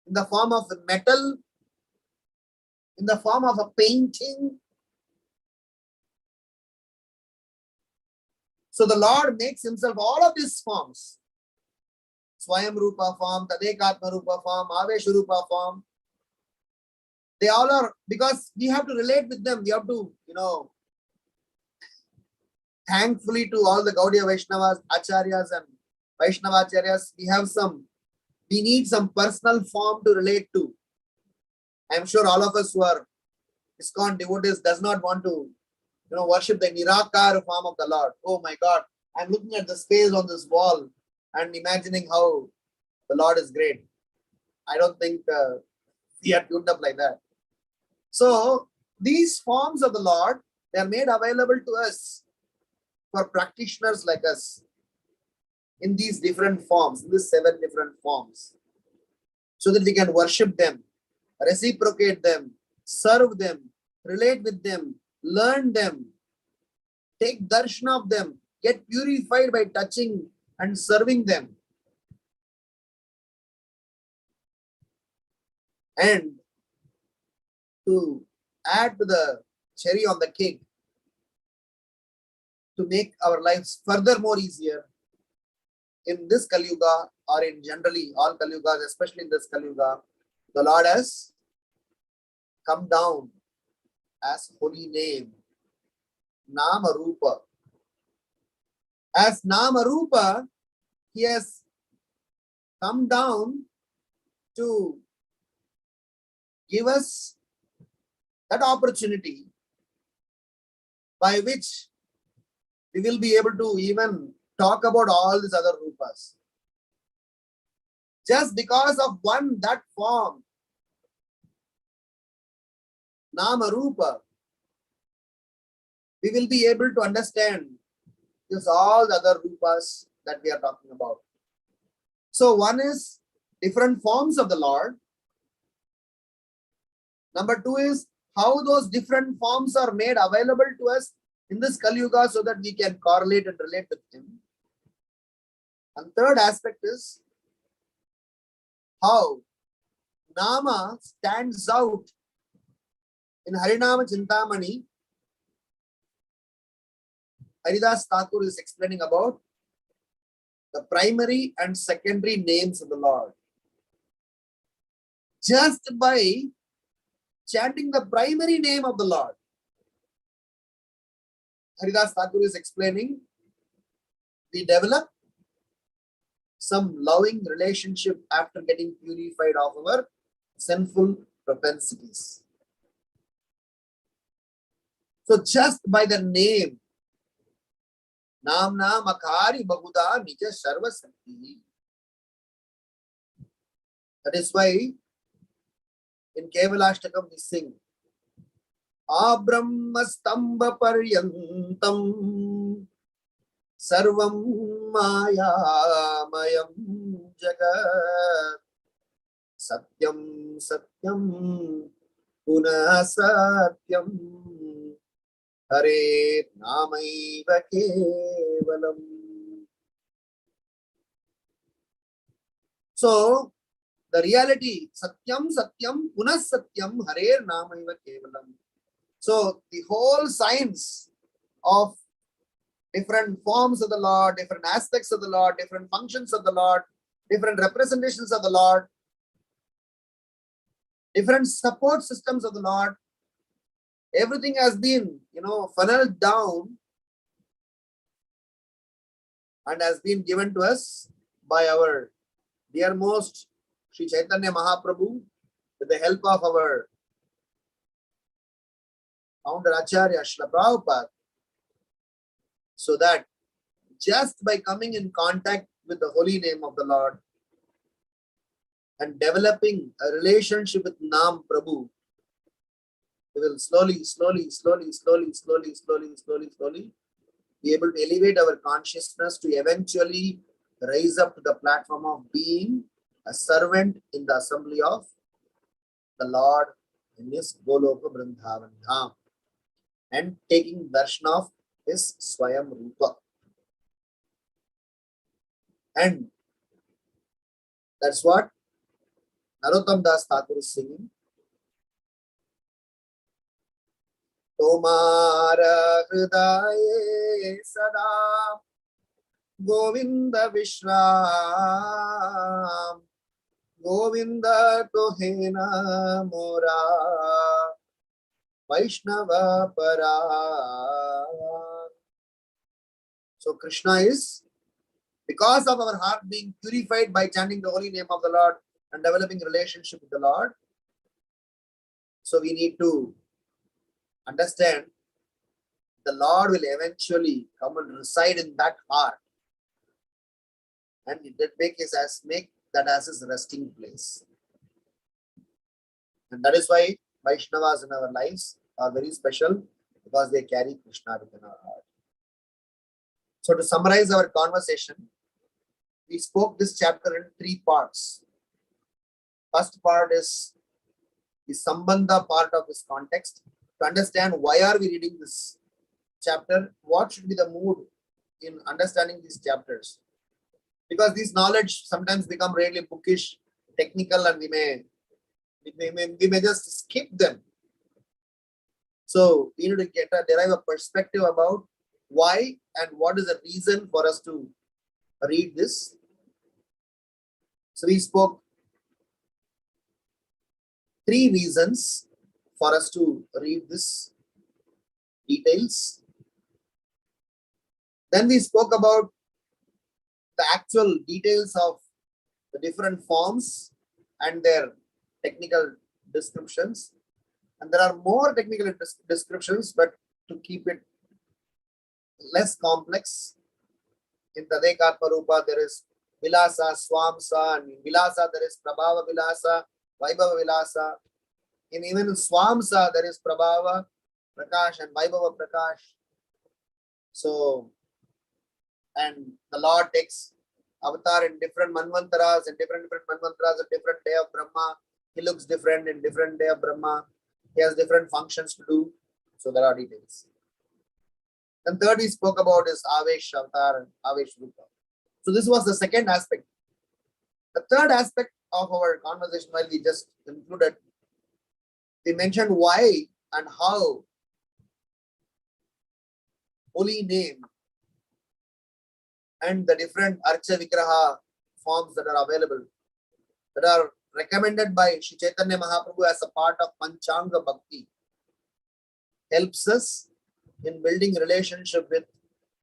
in the form of a metal, in the form of a painting. So the Lord makes himself all of these forms. Swayam Rupa form, Tadekatma Rupa form, Avesh Rupa form. They all are, because we have to relate with them. We have to, thankfully to all the Gaudiya Vaishnavas, Acharyas and Vaishnavacharyas, we need some personal form to relate to. I am sure all of us who are ISKCON devotees does not want to, worship the Nirakara form of the Lord. Oh my God, I'm looking at the space on this wall and imagining how the Lord is great. I don't think we are tuned up like that. So these forms of the Lord, they are made available to us for practitioners like us in these different forms, in these 7 different forms, so that we can worship them, reciprocate them, serve them, relate with them, learn them, take darshan of them, get purified by touching and serving them. And to add to the cherry on the cake, to make our lives further more easier in this Kali Yuga, or in generally all Kali Yugas, especially in this Kali Yuga, the Lord has come down as holy name, Nama Rupa. As Nama Rupa, he has come down to give us that opportunity by which we will be able to even talk about all these other rupas. Just because of that form, Nama Rupa, we will be able to understand all the other rupas that we are talking about. So one is different forms of the Lord. Number two is how those different forms are made available to us in this Kali Yuga so that we can correlate and relate with Him. And third aspect is how Nama stands out in Harinama Chintamani. Haridas Thakur is explaining about the primary and secondary names of the Lord. Just by chanting the primary name of the Lord, Haridas Thakur is explaining, we develop some loving relationship after getting purified of our sinful propensities. So just by the name, Namna Makari Bahuda Nija Sarva Sakti. That is why in Kevalashtakam we sing Abrahmastamba Paryantam Sarvam Maya Mayam Jagat Satyam Satyam Puna Satyam Hare Namaiva Kevalam. So the reality, Satyam Satyam Puna Satyam Hare Namaiva Kevalam. So the whole science of different forms of the Lord, different aspects of the Lord, different functions of the Lord, different representations of the Lord, different support systems of the Lord, everything has been, funneled down and has been given to us by our dearmost Sri Caitanya Mahaprabhu with the help of our founder Acharya Srila Prabhupada, so that just by coming in contact with the holy name of the Lord and developing a relationship with Nam Prabhu, we will slowly be able to elevate our consciousness to eventually rise up to the platform of being a servant in the assembly of the Lord in His Goloka Vrindavan Dham and taking darshan of His Swayam Rupa. And that's what Narottam Das Thakur is singing. Tomara Hridaye Sada Govinda Vishram Govinda Kohena Mora Vaishnava Para. So Krishna is, because of our heart being purified by chanting the holy name of the Lord and developing a relationship with the Lord, so we need to understand the Lord will eventually come and reside in that heart and make that as his resting place. And that is why Vaishnavas in our lives are very special, because they carry Krishna within our heart. So to summarize our conversation, we spoke this chapter in 3 parts. First part is the Sambandha part of this context. To understand why are we reading this chapter, what should be the mood in understanding these chapters. Because these knowledge sometimes become really bookish, technical, and we may just skip them. So we need to derive a perspective about why and what is the reason for us to read this. So we spoke 3 reasons for us to read this details. Then we spoke about the actual details of the different forms and their technical descriptions. And there are more technical descriptions, but to keep it less complex, in Tadekatma Rupa there is Vilasa, Swamsa, and in Vilasa there is Prabhava Vilasa, Vaibhava Vilasa. Even in Swamsa there is Prabhava Prakash and Vaibhava Prakash. So, and the Lord takes avatar in different manvantaras, in different manvantaras, a different day of Brahma. He looks different in different day of Brahma. He has different functions to do. So there are details. And third we spoke about is Avesh avatar and Avesh Rupa. So this was the second aspect. The third aspect of our conversation, while we just concluded, we mentioned why and how holy name and the different Archa Vigraha forms that are available, that are recommended by Sri Caitanya Mahaprabhu as a part of Panchanga Bhakti, helps us in building relationship with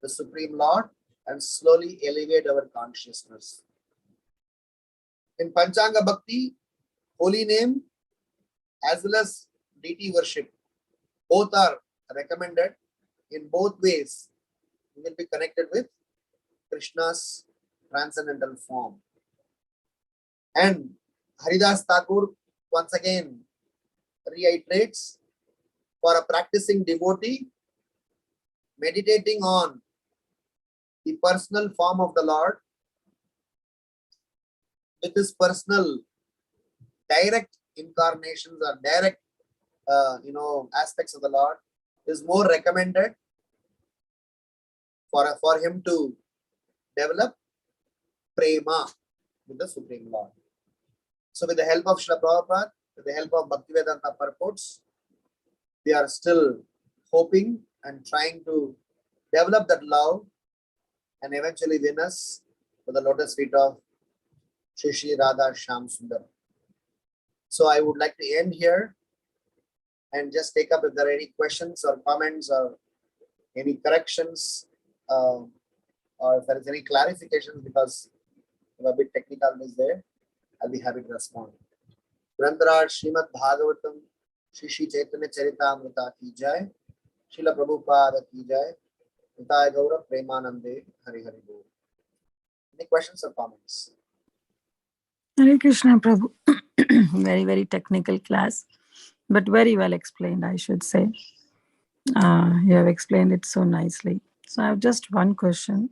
the Supreme Lord and slowly elevate our consciousness. In Panchanga Bhakti, holy name as well as deity worship, both are recommended. In both ways, we will be connected with Krishna's transcendental form. And Haridas Thakur once again reiterates, for a practicing devotee, meditating on the personal form of the Lord with his personal direct incarnations or direct aspects of the Lord is more recommended for him to develop prema with the Supreme Lord. So with the help of Srila Prabhupada, with the help of Bhaktivedanta purports, we are still hoping and trying to develop that love and eventually win us to the lotus feet of Shri Shri Radha Shyam Sundar. So I would like to end here and just take up if there are any questions or comments or any corrections or if there is any clarifications, because a bit technical is there, I'll be happy to respond. Grantaraj Srimad Bhagavatam Shri Shri Chaitanya Charitamrita ki jai, Srila Prabhupada ki jai, Nitai Gaura Premanande Hari Hari Bol. Any questions or comments? Hare Krishna Prabhu. Very, very technical class, but very well explained, I should say. You have explained it so nicely. So I have just one question,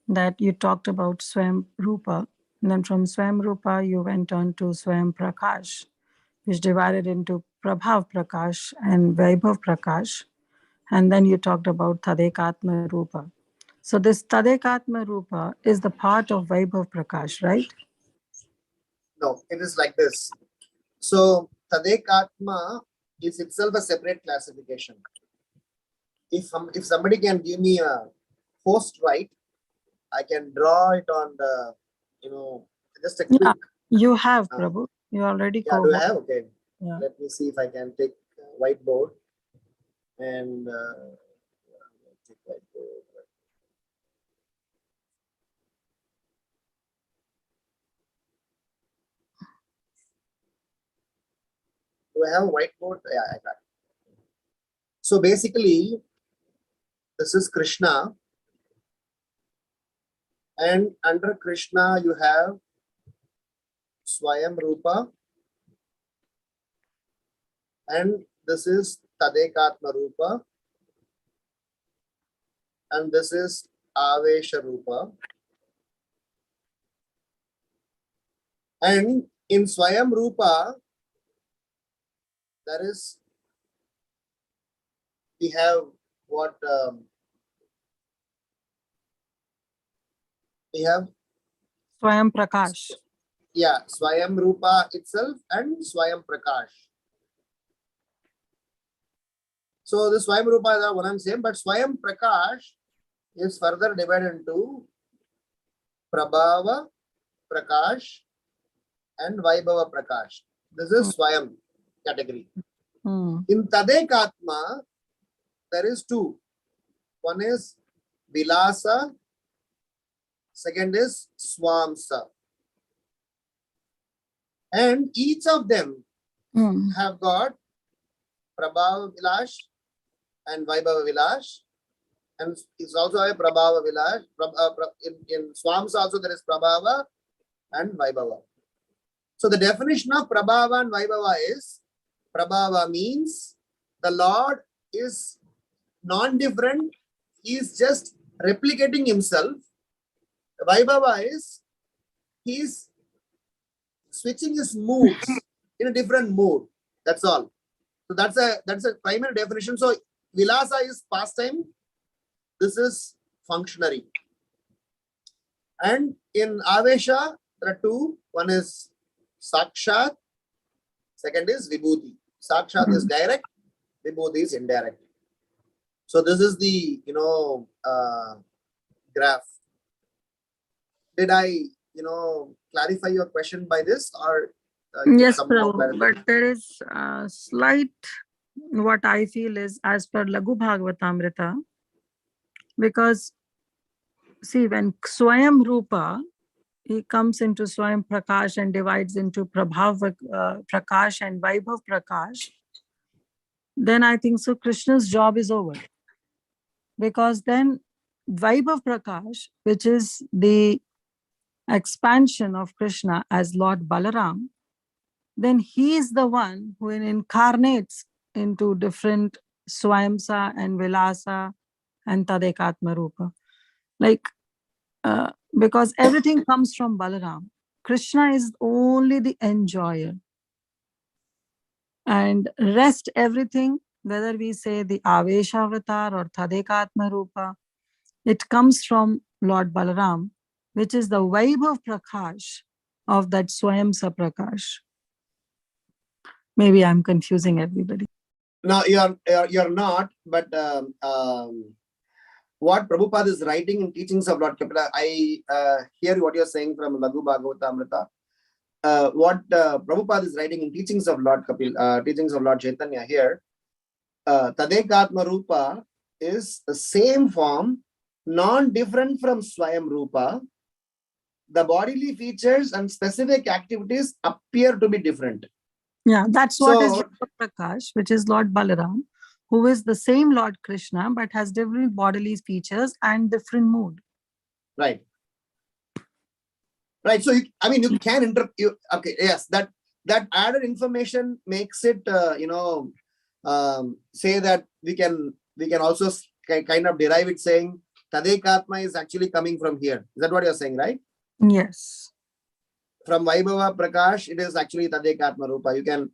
that you talked about Swam Rupa, and then from Swam Rupa you went on to Swam Prakash, which divided into Prabhav Prakash and Vaibhav Prakash, and then you talked about Tadekatma Rupa. So this Tadekatma Rupa is the part of Vaibhav Prakash, right? No, it is like this. So Tadekatma is itself a separate classification. If somebody can give me a host right, I can draw it on the, just a quick. Yeah, you have, Prabhu. You already Yeah, do I have? Okay. Yeah. Let me see if I can take whiteboard and take whiteboard. Do I have a whiteboard? Yeah, I got it. So basically, this is Krishna, and under Krishna you have Swayam Rupa, and this is Tadekatma Rupa, and this is Avesha Rupa. And in Swayam Rupa, we have what we have. Swayam Prakash. Yeah, Swayam Rupa itself and Swayam Prakash. So the Swayam Rupa is one and same, but Swayam Prakash is further divided into Prabhava Prakash and Vaibhava Prakash. This is Swayam category. In Tadekatma, there is two. One is Vilasa, second is Swamsa. And each of them have got Prabhava Vilash and Vaibhava Vilash. And it's also a Prabhava Vilash. In Swamsa also there is Prabhava and Vaibhava. So the definition of Prabhava and Vaibhava is, Prabhava means the Lord is non-different. He is just replicating himself Vaibhava is he's switching his moods in a different mood. That's all. So that's a primary definition. So vilasa is pastime. This is functionary. And in Avesha, there are two. One is Sakshat, second is Vibhuti. Sakshat is direct, Vibhuti is indirect. So this is the graph. Did I clarify your question by this, or Yes, some more Prabhu, clarification? but there is a slight, what I feel is as per Lagu Bhagavatamrita, because see, when Swayam Rupa, he comes into Swayam Prakash and divides into Prabhav Prakash and Vaibhav Prakash, then I think so Krishna's job is over. Because then Vaibhav Prakash, which is the expansion of Krishna as Lord Balaram, then he is the one who incarnates into different Swayamsa and Vilasa and Tadekatma Rupa. Like, because everything comes from Balaram. Krishna is only the enjoyer. And rest everything, whether we say the Avesha Avatar or Tadekatma Rupa, it comes from Lord Balaram, which is the Vaibhav Prakash of that Swayamsa Prakash. Maybe I'm confusing everybody. No, you're not. But what Prabhupada is writing in Teachings of Lord Kapila, I hear what you're saying from Lagu Bhagavatamrita. What Prabhupada is writing in Teachings of Lord Teachings of Lord Caitanya here, Tadekatma Rupa is the same form, non-different from Swayam Rupa. The bodily features and specific activities appear to be different. Yeah, that's what is So, Vaibhav Prakash, which is Lord Balaram, who is the same Lord Krishna, but has different bodily features and different mood. right. Right. So, you can interpret. Okay. Yes. That added information makes it, say that we can also kind of derive it saying Tadekatma is actually coming from here. Is that what you're saying, right? Yes. From Vaibhava Prakash, it is actually Tadekatma Rupa. You can,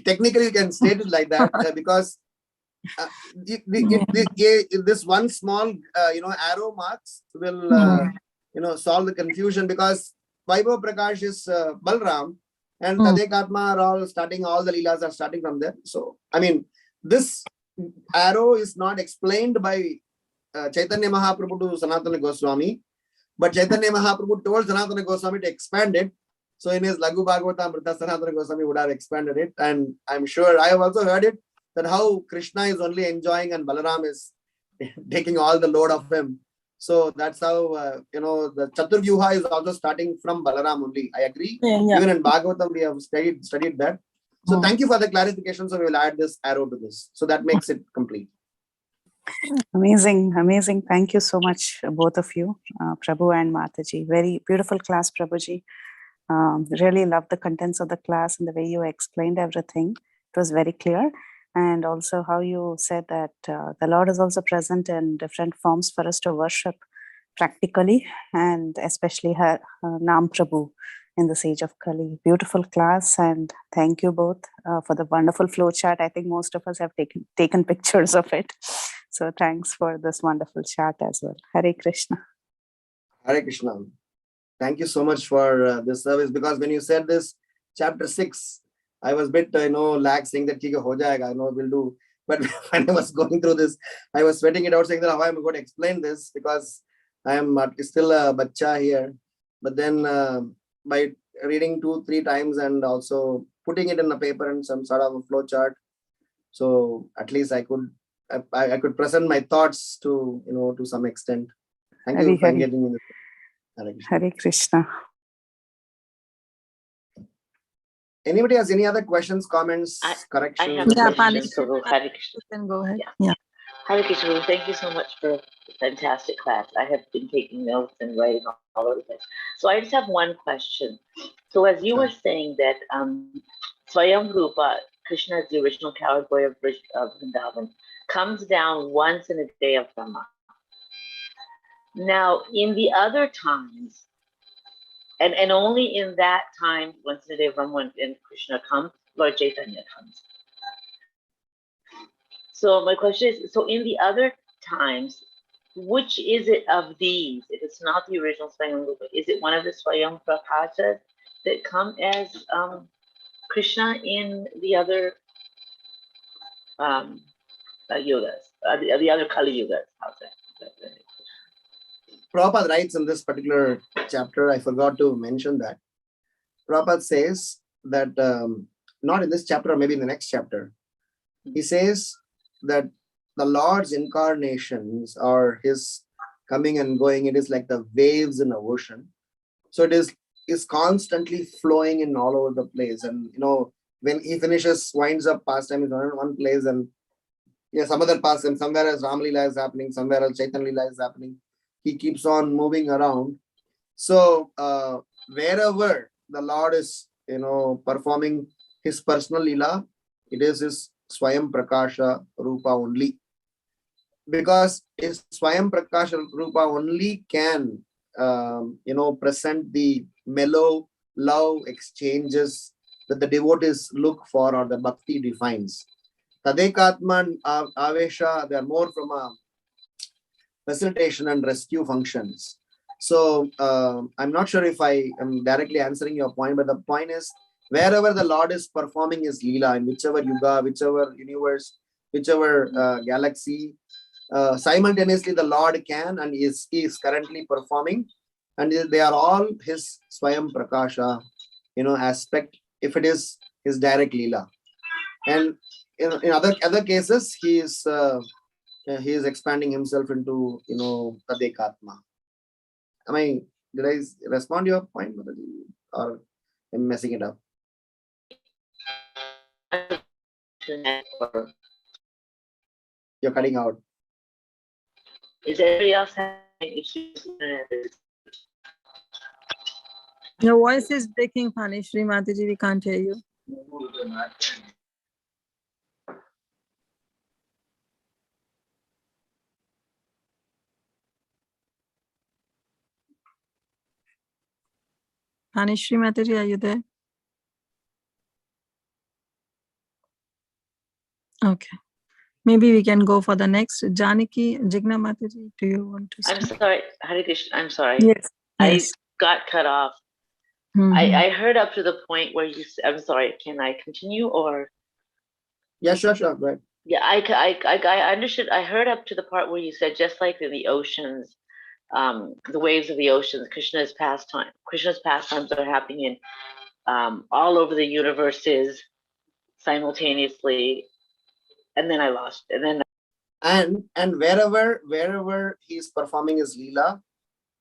technically you can state it like that because this one small, arrow marks will, solve the confusion, because Vaibhava Prakash is Balram and Tadekatma are all the Leelas are starting from there. So, this arrow is not explained by Chaitanya Mahaprabhu to Sanatana Goswami, but Chaitanya Mahaprabhu told Sanatana Goswami to expand it. So in his Lagu Bhagavatamrita, Sanatana Goswami would have expanded it. And I'm sure I have also heard it, that how Krishna is only enjoying and Balaram is taking all the load of him. So that's how, the Chaturvyuha is also starting from Balaram only. I agree. Yeah. Even in Bhagavatam, we have studied that. So thank you for the clarification. So we will add this arrow to this. So that makes it complete. Amazing, amazing. Thank you so much, both of you, Prabhu and Mataji. Very beautiful class, Prabhuji. Really loved the contents of the class and the way you explained everything. It was very clear. And also how you said that the Lord is also present in different forms for us to worship practically, and especially her Nam Prabhu in the Sage of Kali. Beautiful class, and thank you both for the wonderful flow chart. I think most of us have taken pictures of it. So thanks for this wonderful chat as well. Hare Krishna. Hare Krishna. Thank you so much for this service, because when you said this, chapter 6, I was a bit, lax, saying that ho jayega, we'll do. But when I was going through this, I was sweating it out, saying that how am I going to explain this, because I am still a bacha here. But then by reading 2-3 times and also putting it in a paper and some sort of a flow chart, so at least I could present my thoughts to some extent. Thank you for engaging in this. Hare Krishna. Anybody has any other questions, comments, corrections? I have Yeah, a question, Prabhu. Hare Krishna. You can go ahead. Yeah. Yeah. Hare Krishna, Prabhu. Thank you so much for a fantastic class. I have been taking notes and writing all over this. So I just have one question. So as you were saying that Swayam Rupa, Krishna is the original coward boy of Vrindavan, comes down once in a day of Brahma. Now, in the other times, and only in that time, once in a day, Brahman and Krishna come, Lord Chaitanya comes. So my question is, so in the other times, which is it of these? If it's not the original Swayam Rupa, is it one of the Swayam Prakashas that come as Krishna in the other yugas, the other Kali yugas? How's that? Prabhupada writes in this particular chapter, I forgot to mention that. Prabhupada says that, not in this chapter, or maybe in the next chapter, he says that the Lord's incarnations or his coming and going, it is like the waves in the ocean. So it is constantly flowing in all over the place. And when he finishes, winds up pastime is in one place, and some other pastime, somewhere else Ram Leela is happening, somewhere else Chaitanya Leela is happening. He keeps on moving around. So wherever the Lord is, performing his personal Leela, it is his Swayam Prakasha Rupa only. Because his Swayam Prakasha Rupa only can, present the mellow love exchanges that the devotees look for or the bhakti defines. Tadekatman Avesha, they are more from a facilitation and rescue functions. So I'm not sure if I am directly answering your point, but the point is, wherever the Lord is performing his Leela, in whichever yuga, whichever universe, whichever galaxy, simultaneously the Lord can and he is currently performing, and they are all his Swayam Prakasha, aspect, if it is his direct Leela. And in other cases, he is expanding himself into, Tadekatma. Did I respond to your point, or am I messing it up? You're cutting out. Is everybody else having issues? Your voice is breaking, Panishri Mataji. We can't hear you. Panishri Mataji, are you there? Okay. Maybe we can go for the next. Janaki, Jigna Mataji, do you want to start? I'm sorry, Hare Krishna, I'm sorry. Yes. I got cut off. I heard up to the point where you said, I'm sorry, can I continue or? Yeah, sure, go ahead. Yeah, I understood. I heard up to the part where you said, just like in the oceans, the waves of the oceans, Krishna's pastimes are happening in all over the universes simultaneously. And then I lost. And wherever he's performing his Leela,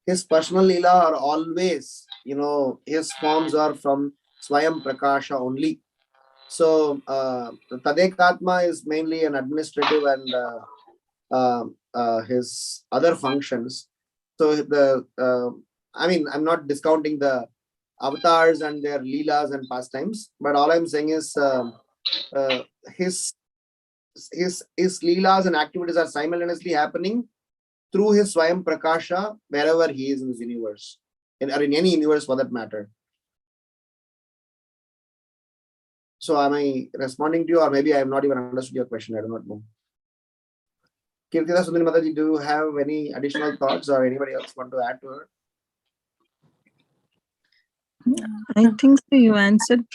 his personal Leela are always, his forms are from Swayam Prakasha only. So Tadekatma is mainly an administrative and his other functions. So I'm not discounting the avatars and their Leelas and pastimes, but all I'm saying is his Leelas and activities are simultaneously happening through his Swayam Prakasha wherever he is in this universe, or in any universe for that matter. So am I responding to you, or maybe I have not even understood your question? I do not know. Kirtida Sundari Mataji, do you have any additional thoughts, or anybody else want to add to her? I think so you answered,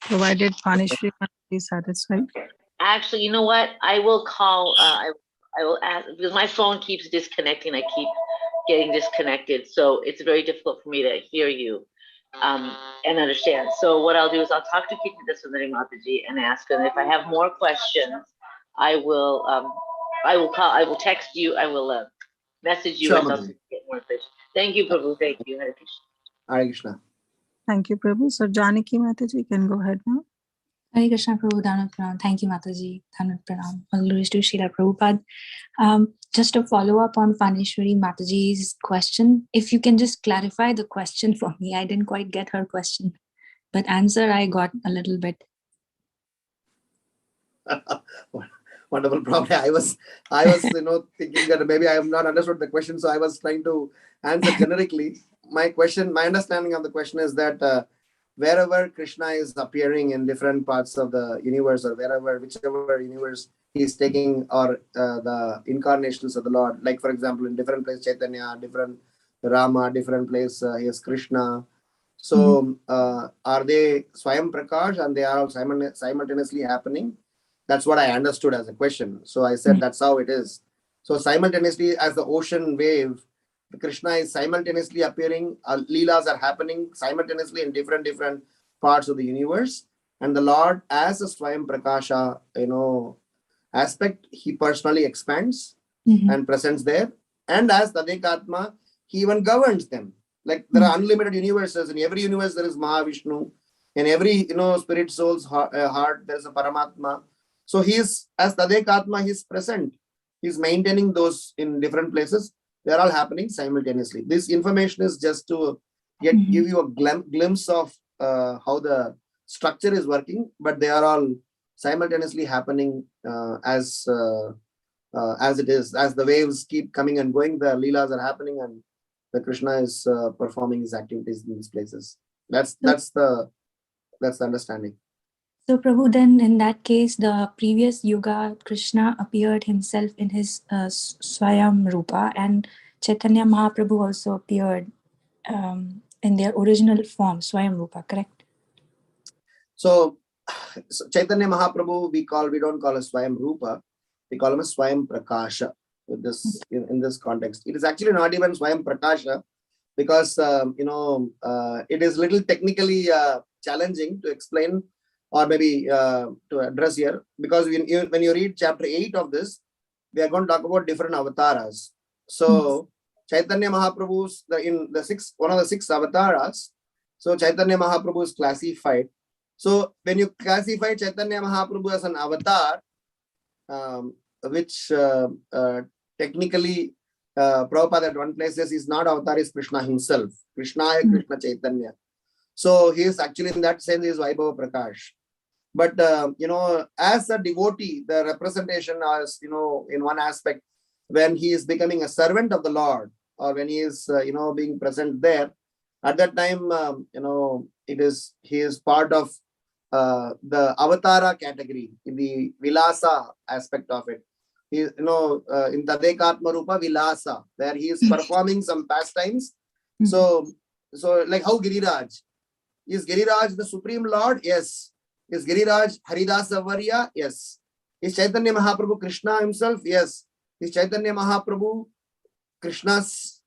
provided Panishri is satisfied. Actually, you know what? I will call, I will ask, because my phone keeps disconnecting. I keep getting disconnected. So it's very difficult for me to hear you and understand. So what I'll do is I'll talk to Kirtida Sundari Mataji and ask her. And if I have more questions, I will call, I will text you, I will message you, Sure, and get more information. Thank you, Prabhu. Thank you. Hare Krishna. Hare Krishna. Thank you, Prabhu. So Janaki Mataji, you can go ahead now. Hare Krishna, Prabhu. Dhanvat Pranam. Thank you, Mataji. Dhanvat Pranam. All glories to Srila Prabhupada. Just to follow up on Panishwari Mataji's question, if you can just clarify the question for me. I didn't quite get her question, but answer I got a little bit. Wonderful. Probably I was thinking that maybe I have not understood the question, so I was trying to answer generically. My understanding of the question is that wherever Krishna is appearing in different parts of the universe, or whichever universe he is taking, or the incarnations of the Lord, like for example, in different place Caitanya, different Rama, different place he is Krishna. So are they Swayam Prakash and they are all simultaneously happening? That's what I understood as a question. So I said that's how it is. So simultaneously, as the ocean wave, Krishna is simultaneously appearing. Leelas are happening simultaneously in different parts of the universe. And the Lord, as a Swayam Prakasha, aspect, he personally expands and presents there. And as Tadekatma, he even governs them. Like there are unlimited universes. In every universe, there is Mahavishnu. In every, spirit soul's heart, there is a Paramatma. So he is, as Tadekatma, he is present. He is maintaining those in different places. They are all happening simultaneously. This information is just to give you a glimpse of how the structure is working, but they are all simultaneously happening as it is. As the waves keep coming and going, the Leelas are happening, and the Krishna is performing his activities in these places. That's the understanding. So Prabhu, then in that case, the previous Yuga, Krishna appeared himself in his Swayam Rupa, and Chaitanya Mahaprabhu also appeared in their original form, Swayam Rupa, correct? So Chaitanya Mahaprabhu, we don't call a Swayam Rupa, we call him a Swayam Prakasha with this in this context. It is actually not even Swayam Prakasha, because it is little technically challenging to explain, or maybe to address here, because when you read chapter 8 of this, we are going to talk about different avatars. So Chaitanya Mahaprabhu's one of the 6 avatars. So Chaitanya Mahaprabhu is classified. So when you classify Chaitanya Mahaprabhu as an avatar, which technically Prabhupada at one place says is not avatar, is Krishna himself. Krishna Chaitanya. So he is actually, in that sense, he is Vaibhava Prakash. But as a devotee, the representation is, in one aspect, when he is becoming a servant of the Lord, or when he is being present there, at that time he is part of the avatara category, in the vilasa aspect of it. He, in Tadekatma Rupa Vilasa, where he is performing some pastimes. So like how Giriraj. Is Giriraj the Supreme Lord? Yes. Is Giriraj Haridasa Varya? Yes. Is Chaitanya Mahaprabhu Krishna himself? Yes. Is Chaitanya Mahaprabhu Krishna's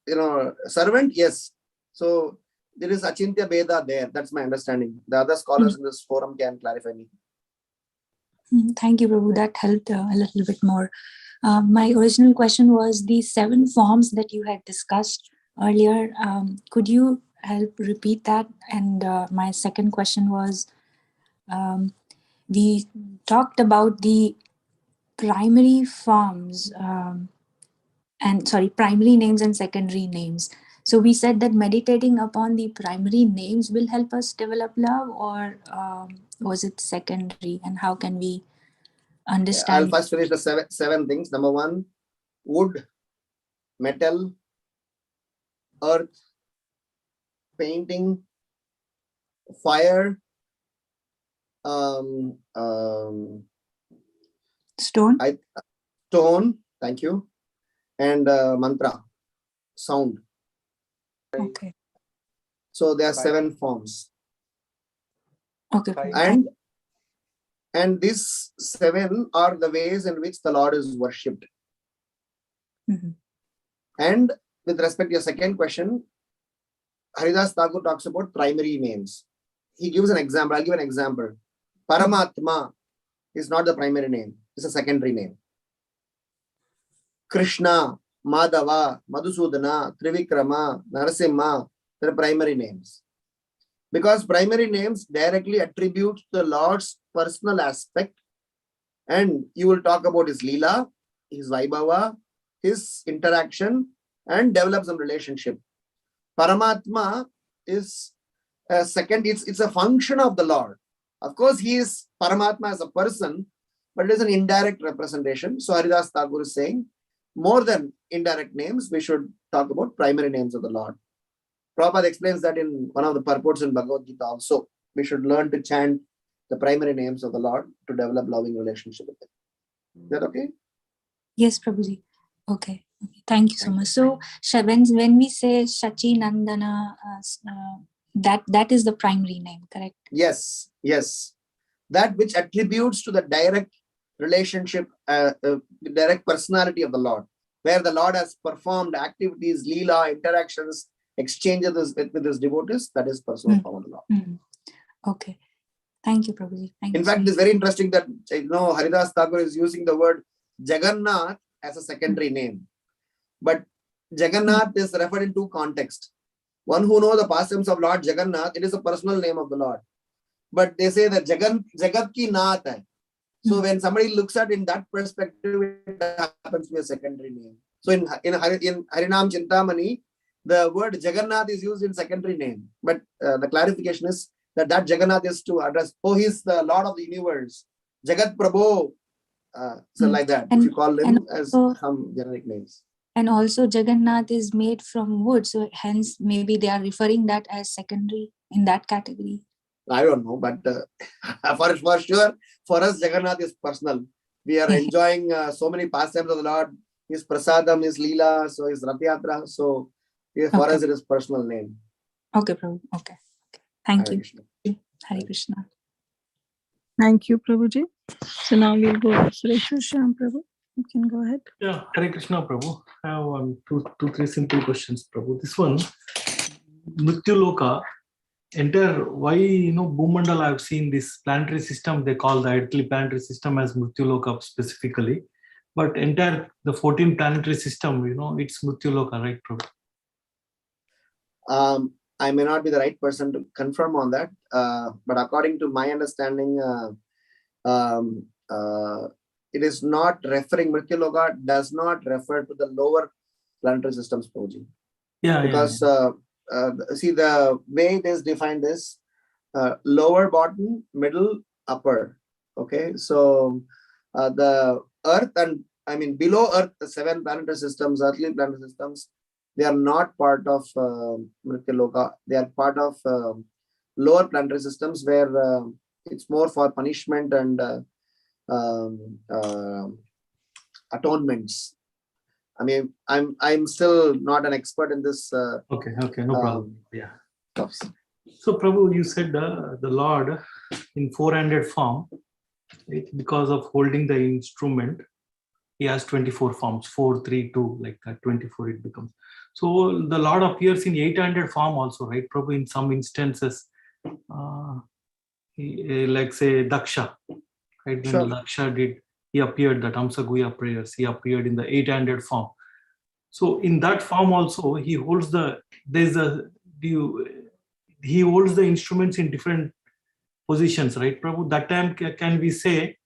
servant? Yes. So there is Achintya Veda there. That's my understanding. The other scholars in this forum can clarify me. Thank you, Prabhu. That helped a little bit more. My original question was the 7 forms that you had discussed earlier. Could you help repeat that? And my second question was, we talked about the primary forms primary names and secondary names. So we said that meditating upon the primary names will help us develop love, or was it secondary? And how can we understand? I'll first finish the seven things. Number 1, wood, metal, earth, painting, fire, Stone. Stone, thank you, and mantra, sound. Okay. So there are 7 forms. Okay. And these 7 are the ways in which the Lord is worshipped. And with respect to your second question, Haridas Thakur talks about primary names. He gives an example. I'll give an example. Paramatma is not the primary name. It's a secondary name. Krishna, Madhava, Madhusudana, Trivikrama, Narasimha, they're primary names. Because primary names directly attribute the Lord's personal aspect, and you will talk about his Leela, his Vaibhava, his interaction, and develop some relationship. Paramatma is a second, it's a function of the Lord. Of course, he is Paramatma as a person, but it is an indirect representation. So Haridas Thakur is saying, more than indirect names, we should talk about primary names of the Lord. Prabhupada explains that in one of the purports in Bhagavad Gita also. We should learn to chant the primary names of the Lord to develop loving relationship with Him. Is that okay? Yes, Prabhuji. Okay. Thank you so much. So, when we say Shachi Nandana, that is the primary name, correct? Yes, yes. That which attributes to the direct relationship, direct personality of the Lord, where the Lord has performed activities, leela, interactions, exchanges with his devotees, that is personal form of the Lord. Okay. Thank you, Prabhuji. In fact, it is very interesting that Haridas Thakur is using the word Jagannath as a secondary name. But Jagannath is referred in two contexts. One who knows the pastimes of Lord Jagannath, it is a personal name of the Lord. But they say that Jagat ki Nath hai. So when somebody looks at in that perspective, it happens to be a secondary name. So in Harinam Chintamani, the word Jagannath is used in secondary name. But the clarification is that Jagannath is to address, he is the Lord of the universe. Jagat Prabhu. So like that, if you call him as some generic names. And also Jagannath is made from wood. So hence maybe they are referring that as secondary in that category. I don't know, but for sure, for us, Jagannath is personal. We are enjoying so many pastimes of the Lord. His prasadam, his leela, so his Rath-yatra. So for us, it is personal name. Okay, Prabhu. Okay. Thank Hare you. Krishna. Hare Krishna. Thank you, Prabhuji. So now we'll go to Suresh Shyam Prabhu. You can go ahead. Yeah, Hare Krishna, Prabhu. I have three simple questions, Prabhu. This one, Mrityu Loka, why, Bhumandala, I've seen this planetary system, they call the earthly planetary system as Mrityu Loka specifically. But the 14 planetary system, it's Mrityu Loka, right, Prabhu? I may not be the right person to confirm on that, but according to my understanding, it is not referring, Mrityu Loka does not refer to the lower planetary systems, Prabhuji. Yeah, because see, the way it is defined is lower, bottom, middle, upper. Okay, so the Earth and below Earth, the 7 planetary systems, earthly planetary systems, they are not part of Mrityu Loka. They are part of lower planetary systems where it's more for punishment and atonements. I mean, I'm still not an expert in this. Okay, no problem. Yeah. So, Prabhu, you said the Lord in 400 form, right? Because of holding the instrument, he has 24 forms, 4, 3, 2, like that, 24 it becomes. So the Lord appears in 800 form also, right, Prabhu? In some instances, like say Daksha, right? When Daksha he appeared, that Amsaguya prayers, he appeared in the 800 form. So in that form also, he holds he holds the instruments in different positions, right, Prabhu? That time, can we say,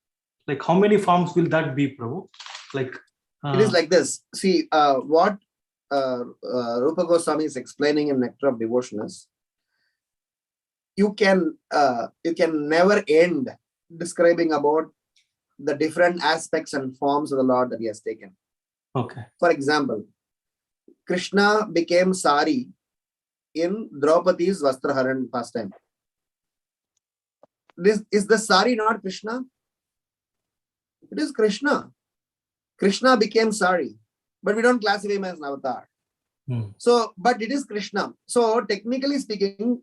like, how many forms will that be, Prabhu? Like it is like this. See, what Rupa Goswami is explaining in Nectar of Devotion is, you can never end describing about the different aspects and forms of the Lord that he has taken. Okay. For example, Krishna became Sari in Draupadi's Vastraharan pastime. Is the Sari not Krishna? It is Krishna. Krishna became Sari, but we don't classify him as an avatar. So, but it is Krishna. So, technically speaking,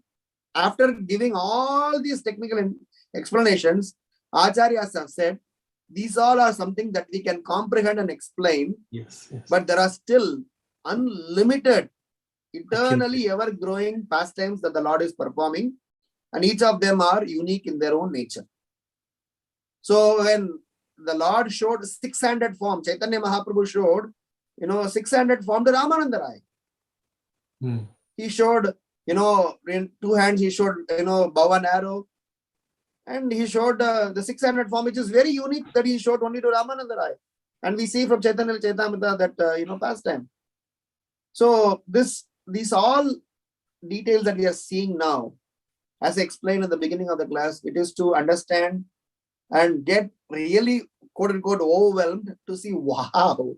after giving all these technical explanations, Acharyas have said, these all are something that we can comprehend and explain. Yes. But there are still unlimited, eternally ever-growing pastimes that the Lord is performing, and each of them are unique in their own nature. So when the Lord showed 600 form, Chaitanya Mahaprabhu showed, 600 form to Ramananda Rai. He showed, in 2 hands, he showed, bow and arrow. And he showed the 600 form, which is very unique, that he showed only to Ramananda Rai. And we see from Chaitanya Chaitamrita that, pastime. So these all details that we are seeing now, as I explained in the beginning of the class, it is to understand and get really quote unquote overwhelmed to see, wow,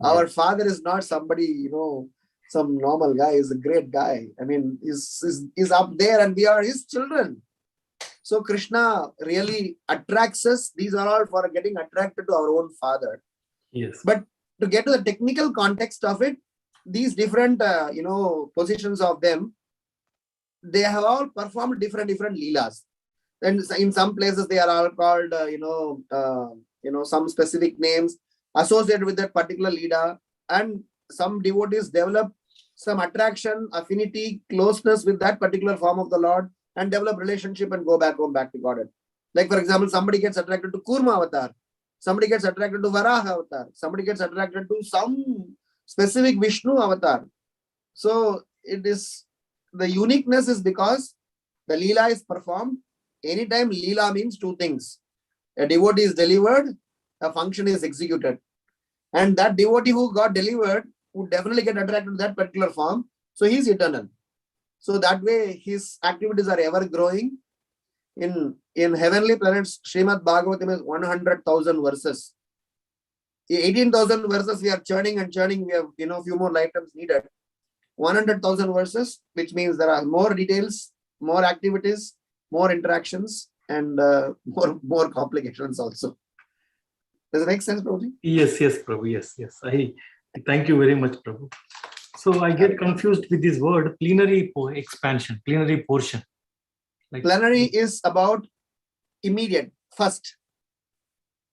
our father is not somebody, some normal guy. He's a great guy. I mean, he's up there and we are his children. So Krishna really attracts us. These are all for getting attracted to our own father. Yes. But to get to the technical context of it, these different, positions of them, they have all performed different leelas. And in some places they are all called, some specific names associated with that particular leela. And some devotees develop some attraction, affinity, closeness with that particular form of the Lord and develop relationship and go back to Godhead. Like for example, somebody gets attracted to Kurma avatar, somebody gets attracted to Varaha avatar, somebody gets attracted to some specific Vishnu avatar. So it is, the uniqueness is because the leela is performed. Anytime leela means two things. A devotee is delivered, a function is executed. And that devotee who got delivered would definitely get attracted to that particular form. So he is eternal. So that way his activities are ever growing. In heavenly planets, Srimad Bhagavatam is 100,000 verses. 18,000 verses we are churning and churning. We have few more lifetimes needed. 100,000 verses, which means there are more details, more activities, more interactions, and more complications also. Does it make sense, Prabhuji? Yes, Prabhu. Yes. I thank you very much, Prabhu. So I get confused with this word plenary expansion, plenary portion. Like plenary is about immediate, first.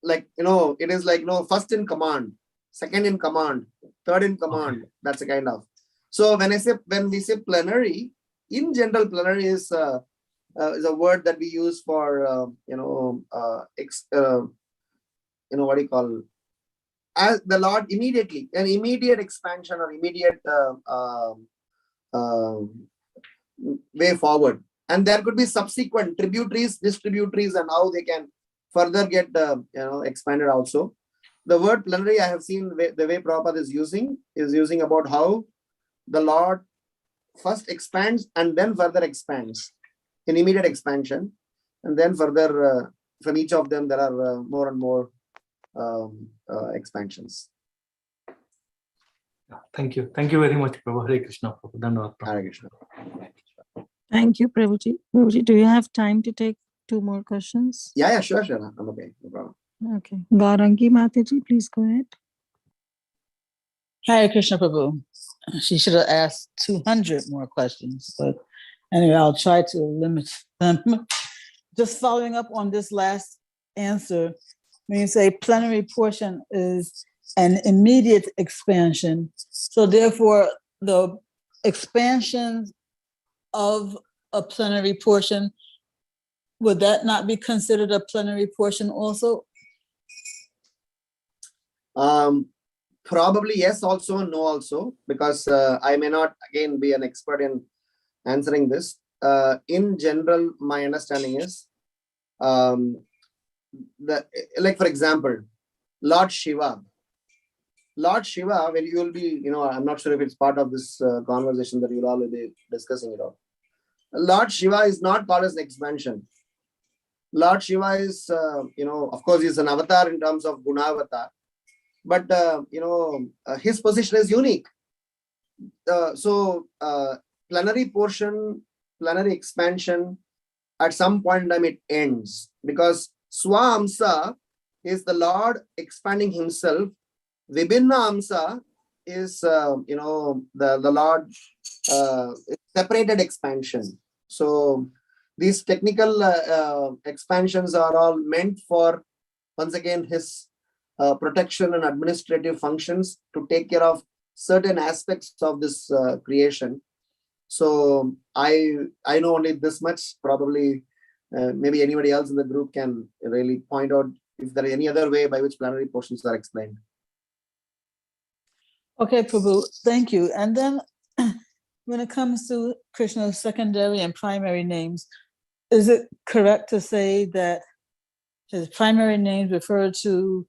Like, it is like, first in command, second in command, third in command. Okay. That's a kind of. So when we say plenary, in general, plenary is a word that we use for, what do you call, as the Lord immediately, an immediate expansion or immediate way forward. And there could be subsequent tributaries, distributaries, and how they can further get expanded also. The word plenary, I have seen the way Prabhupada is using about how the Lord first expands and then further expands in immediate expansion. And then further, from each of them, there are more and more expansions. Thank you. Thank you very much, Prabhu. Hare Krishna, Prabhu. Hare Krishna. Thank you, Prabhuji. Prabhuji, do you have time to take 2 more questions? Yeah, sure. I'm okay. No problem. Okay. Gaurangi Mataji, please go ahead. Hare Krishna, Prabhu. She should have asked 200 more questions, but anyway, I'll try to limit them. Just following up on this last answer, when you say plenary portion is an immediate expansion, so therefore the expansion of a plenary portion, would that not be considered a plenary portion also? Probably yes, also, no, also, because I may not again be an expert in answering this. In general, my understanding is like for example, Lord Shiva, when you will be, I'm not sure if it's part of this conversation that you'll all be discussing it all. Lord Shiva is not called as an expansion. Lord Shiva is, of course, he's an avatar in terms of Guna avatar, but, his position is unique. So plenary portion, plenary expansion, at some point in time it ends because Swamsa is the Lord expanding himself. Vibhinna Amsa is, the Lord separated expansion. So these technical expansions are all meant for, once again, his protection and administrative functions to take care of certain aspects of this creation. So I know only this much. Probably maybe anybody else in the group can really point out if there is any other way by which plenary portions are explained. Okay, Prabhu, thank you. And then when it comes to Krishna's secondary and primary names, is it correct to say that his primary names refer to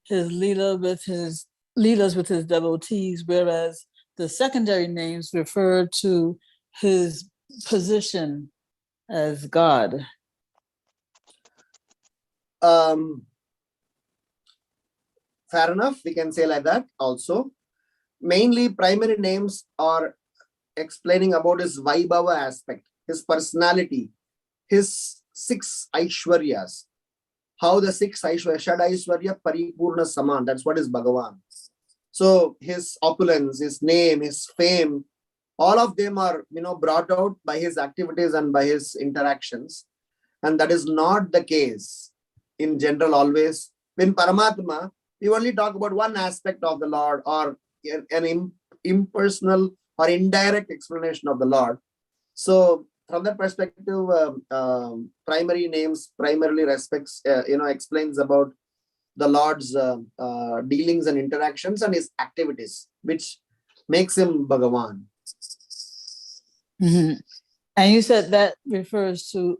his leelas with his devotees, whereas the secondary names refer to his position as God? fair enough. We can say like that also. Mainly primary names are explaining about his Vaibhava aspect, his personality, his 6 Aishwaryas. How the 6 Aishwarya, Shad Aishwarya Paripurna Saman, that's what is Bhagavan. So his opulence, his name, his fame, all of them are, brought out by his activities and by his interactions. And that is not the case in general always. In Paramatma, we only talk about one aspect of the Lord or an impersonal or indirect explanation of the Lord. So from that perspective, primary names primarily explains about the Lord's dealings and interactions and his activities, which makes him Bhagavan. Mm-hmm. And you said that refers to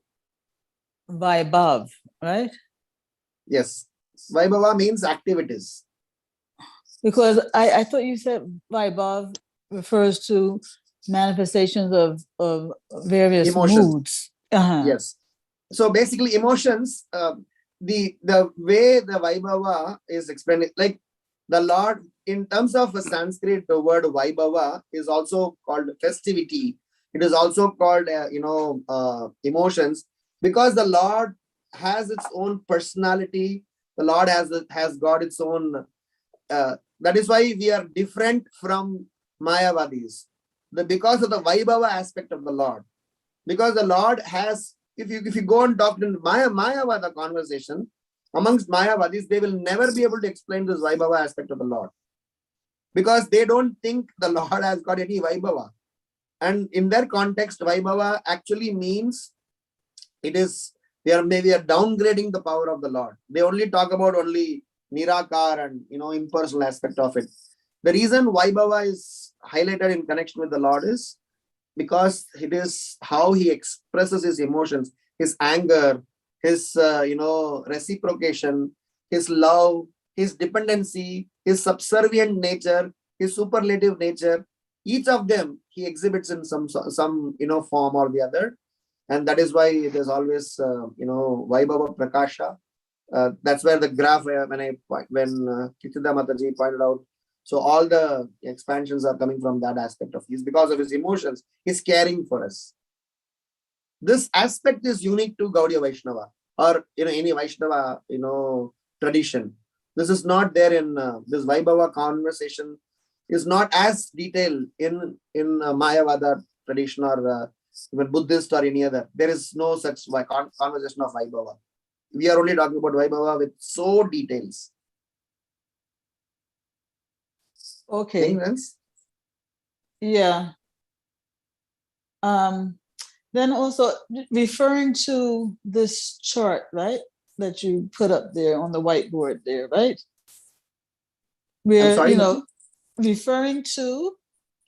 Vaibhav, right? Yes. Vaibhava means activities. Because I thought you said Vaibhav refers to manifestations of various Emotions. moods. Uh-huh. Yes. So basically emotions, the way the Vaibhava is explained, like the Lord, in terms of a Sanskrit, the word Vaibhava is also called festivity. It is also called, emotions, because the Lord has its own personality. The Lord has got its own, that is why we are different from Mayavadis. Because of the Vaibhava aspect of the Lord. Because the Lord has, if you go and talk in Mayavada conversation, amongst Mayavadis, they will never be able to explain this Vaibhava aspect of the Lord. Because they don't think the Lord has got any Vaibhava. And in their context, Vaibhava actually means we are downgrading the power of the Lord. They only talk about only Nirakar and impersonal aspect of it. The reason Vaibhava is highlighted in connection with the Lord is because it is how he expresses his emotions, his anger, his reciprocation, his love, his dependency, his subservient nature, his superlative nature. Each of them he exhibits in some form or the other, and that is why it is always Vaibhava Prakasha. That's where the graph when Kitida Mataji pointed out. So all the expansions are coming from that aspect of his, because of his emotions. He's caring for us. This aspect is unique to Gaudiya Vaishnava or any Vaishnava tradition. This is not there in this Vaibhava conversation. Is not as detailed in Mayavada tradition or even Buddhist or any other. There is no such conversation of Vaibhava. We are only talking about Vaibhava with so details. Okay. Make sense? Yeah. Then also referring to this chart, right, that you put up there on the whiteboard there, right? Where, sorry, referring to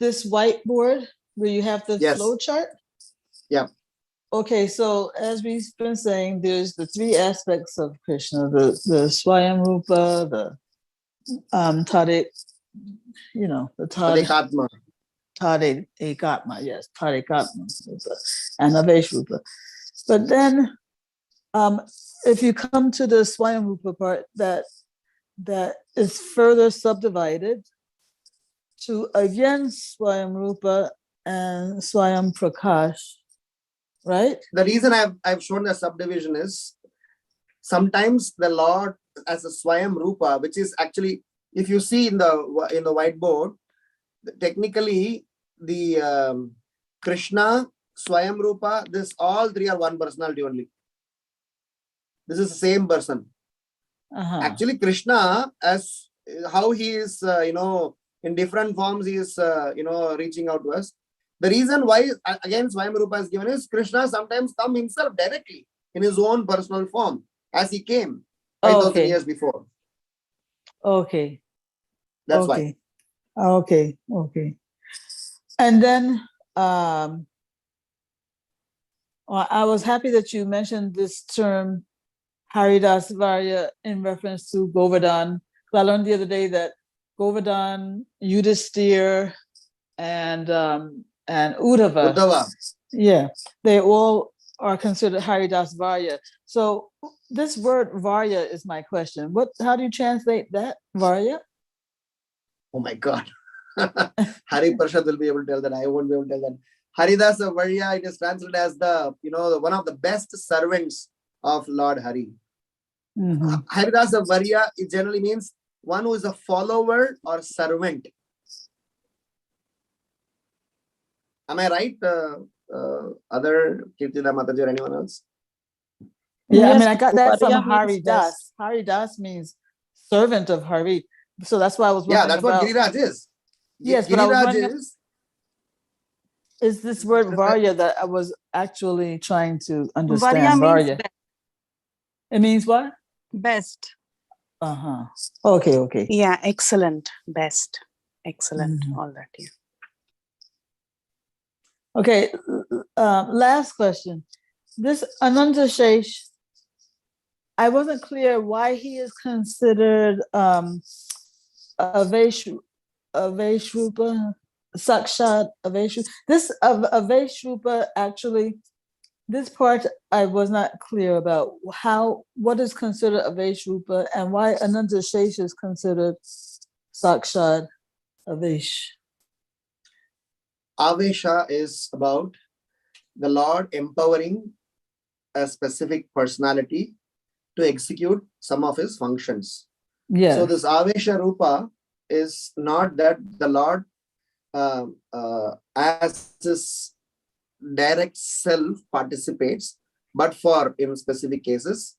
this whiteboard where you have the flow chart. Yeah. Okay, so as we've been saying, there's the 3 aspects of Krishna: the Swayam Rupa, the Tade, the Tadekatma. Tade Ekatma, yes, Tadekatma, and Avesh Rupa. But then, if you come to the Swayam Rupa part, that is further subdivided to again Swayam Rupa and Swayam Prakash, right? The reason I've shown the subdivision is sometimes the Lord as a Swayam Rupa, which is actually, if you see in the whiteboard, technically the Krishna, Swayam Rupa, all 3 are one personality only. This is the same person. Actually, Krishna, as how he is, in different forms, he is, reaching out to us. The reason why, again, Swayam Rupa is given is Krishna sometimes come himself directly in his own personal form, as he came 5,000 years before. Okay. That's why. Okay. And then I was happy that you mentioned this term Haridas Varya in reference to Govardhan. I learned the other day that Govardhan, Yudhisthira, and Uddhava, yeah, they all are considered Haridas Varya. So this word Varya is my question. How do you translate that? Varya? Oh my God. Hari Prashad will be able to tell that. I won't be able to tell that. Haridasa Varya, it is translated as one of the best servants of Lord Hari. Haridasa Varya, it generally means one who is a follower or servant. Am I right? Other Kirtida Mataji or anyone else? Yeah, Yes, I mean, I got that from Varya means Hari best. Das. Hari Das means servant of Hari. So that's why I was Yeah, wondering that's what about. Giriraj is. Yes, but I was Giriraj wondering, is this word Varya that I was actually trying to understand? Varya means Varya. best. It means what? Best. Uh-huh. Okay. Yeah, excellent, best, excellent, all that. Yeah. Okay, last question. This Ananta Shesh, I wasn't clear why he is considered a Vaishrupa, Sakshat, Vaishrupa. This Vaishrupa, actually, this part I was not clear about. What is considered a Vaishrupa and why Ananta Shesh is considered Sakshat Avesh. Avesha is about the Lord empowering a specific personality to execute some of his functions. Yeah. So this Avesha Rupa is not that the Lord as his direct self participates, but in specific cases,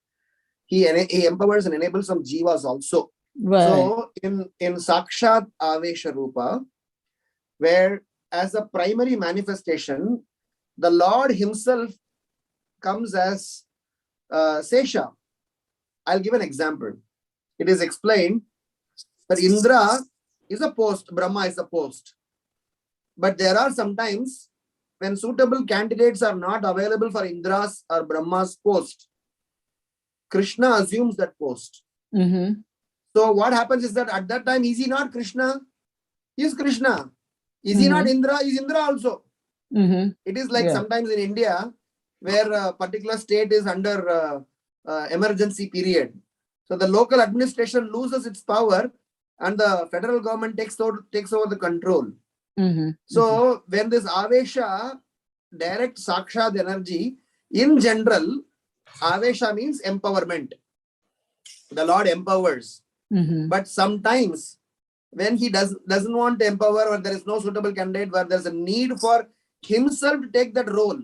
he empowers and enables some jivas also. Right. So in Sakshat Avesha Rupa, where as a primary manifestation, the Lord himself comes as Sesha. I'll give an example. It is explained that Indra is a post, Brahma is a post. But there are sometimes when suitable candidates are not available for Indra's or Brahma's post, Krishna assumes that post. So what happens is that at that time, is he not Krishna? He is Krishna. Is he not Indra? Is Indra also. It is like sometimes in India, where a particular state is under emergency period. So the local administration loses its power and the federal government takes over the control. So when this Avesha, direct Sakshat energy, in general, Avesha means empowerment. The Lord empowers. But sometimes when he doesn't want to empower, or there is no suitable candidate, where there's a need for himself to take that role,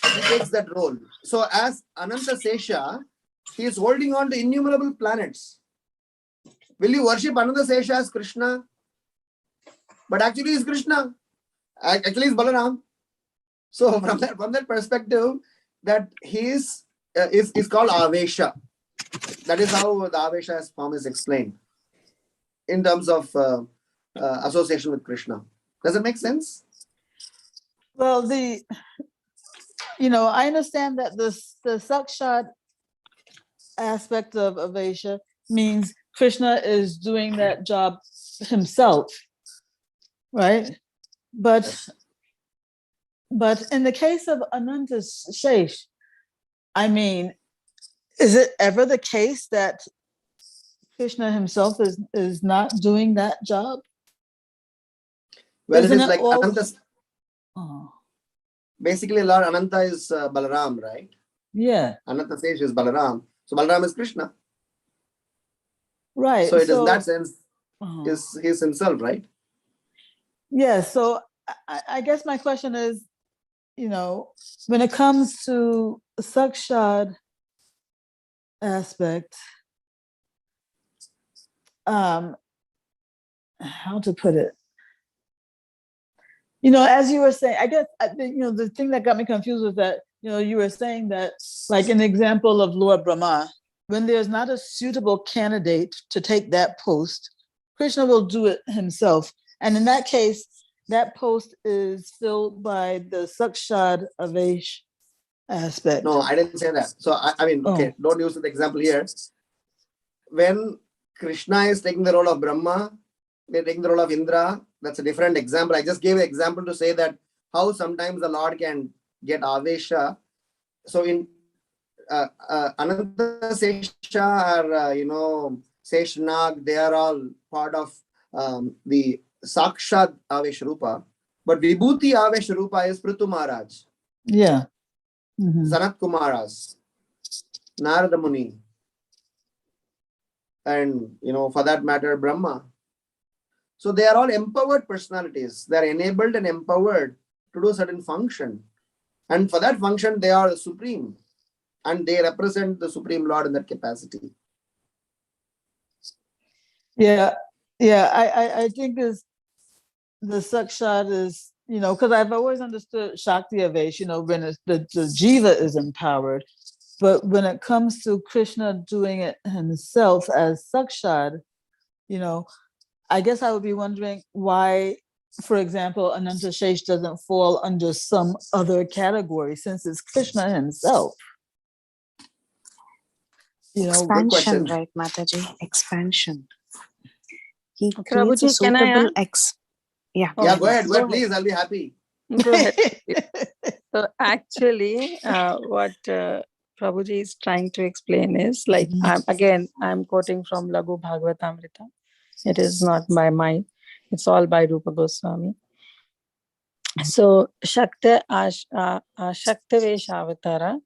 he takes that role. So as Ananta Sesha, he is holding on to innumerable planets. Will you worship Ananta Sesha as Krishna? But actually is Krishna. Actually is Balaram. So from that perspective, that he is called Avesha. That is how the Avesha form is explained in terms of association with Krishna. Does it make sense? Well, I understand that the Sakshat aspect of Avesha means Krishna is doing that job himself, right? But in the case of Ananta Shesh, I mean, is it ever the case that Krishna himself is not doing that job? Well, it is like Ananta. Basically, Lord Ananta is Balaram, right? Yeah. Ananta Sesha is Balaram. So Balaram is Krishna. Right. So it is in that sense, he's himself, right? Yeah. So I guess my question is, when it comes to Sakshat aspect, how to put it? As you were saying, I guess, the thing that got me confused was that, you were saying that, like an example of Lord Brahma, when there's not a suitable candidate to take that post, Krishna will do it himself. And in that case, that post is filled by the Sakshat Avesh aspect. No, I didn't say that. So, I mean, okay, don't use the example here. When Krishna is taking the role of Brahma, they're taking the role of Indra. That's a different example. I just gave an example to say that how sometimes the Lord can get Avesha. So Ananta Sesha or Seshnag, they are all part of the Sakshat Avesh Rupa. But Vibhuti Avesh Rupa is Prithu Maharaj, Yeah. Mhm. Sanat Kumaras, Narada Muni, and for that matter, Brahma. So they are all empowered personalities. They are enabled and empowered to do certain function. And for that function, they are supreme. And they represent the Supreme Lord in that capacity. Yeah. Yeah. I think the Sakshat is, because I've always understood Shakti Avesh, when it's the Jiva is empowered. But when it comes to Krishna doing it himself as Sakshat, I guess I would be wondering why, for example, Ananta Shesh doesn't fall under some other category since it's Krishna himself. Expansion, right, Mataji? Expansion. He creates a Prabhuji, can I suitable add? Yeah, Oh, go ahead, go ahead. please. I'll be happy. Go ahead. So actually, what Prabhuji is trying to explain is like, I'm quoting from Laghu Bhagavatamrita. It is not by mine. It's all by Rupa Goswami. So Shakta Vesh Avatara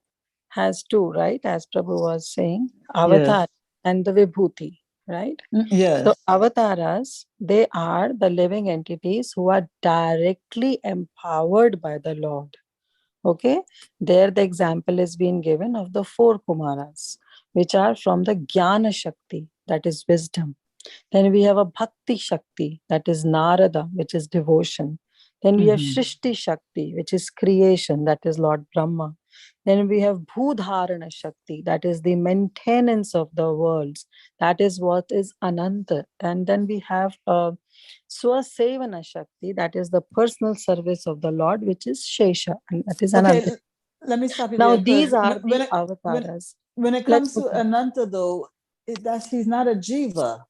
has two, right? As Prabhu was saying, Avatar and the Vibhuti, right? Yes. So avatars, they are the living entities who are directly empowered by the Lord. Okay, there the example is being given of the 4 Kumaras, which are from the Jnana Shakti, that is wisdom. Then we have a Bhakti Shakti, that is Narada, which is devotion. Then we have Shrishti Shakti, which is creation, that is Lord Brahma. Then we have Bhudharana Shakti, that is the maintenance of the worlds. That is what is Ananta. And then we have Swasevana Shakti, that is the personal service of the Lord, which is Shesha, and that is Ananta. Okay, let me stop you Now there. these are the avatars. When it comes to Ananta, though, he's not a jiva.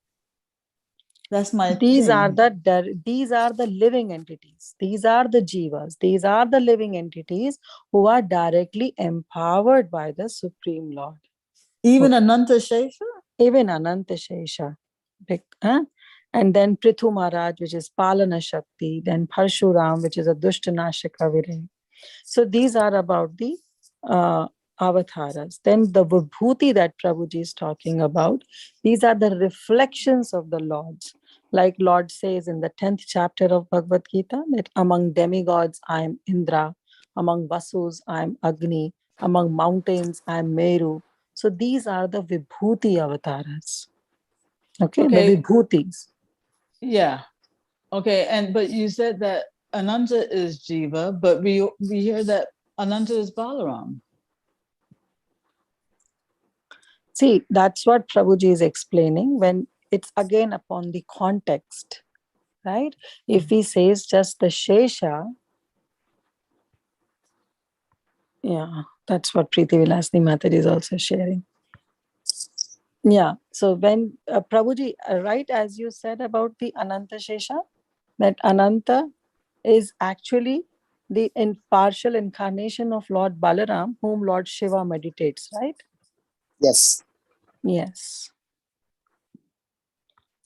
That's my these thing. are the living entities. These are the jivas. These are the living entities who are directly empowered by the Supreme Lord. Even Ananta Shesha? Even Ananta Shesha. And then Prithu Maharaj, which is Palana Shakti. Then Parshuram, which is a Dushtanashaka Virya. So these are about the avatars. Then the Vibhuti that Prabhuji is talking about, these are the reflections of the Lords. Like Lord says in the 10th chapter of Bhagavad Gita, that among demigods I am Indra, among Vasus I am Agni, among mountains I am Meru. So these are the Vibhuti avatars. Okay, the Vibhutis. Yeah. Okay, but you said that Ananta is Jiva, but we hear that Ananta is Balaram. See, that's what Prabhuji is explaining when it's again upon the context, right? If he says just the Shesha, yeah, that's what Preeti Vilasni Mataji is also sharing. Yeah, so when Prabhuji, right, as you said about the Ananta Shesha, that Ananta is actually the partial incarnation of Lord Balaram, whom Lord Shiva meditates, right? Yes. Yes.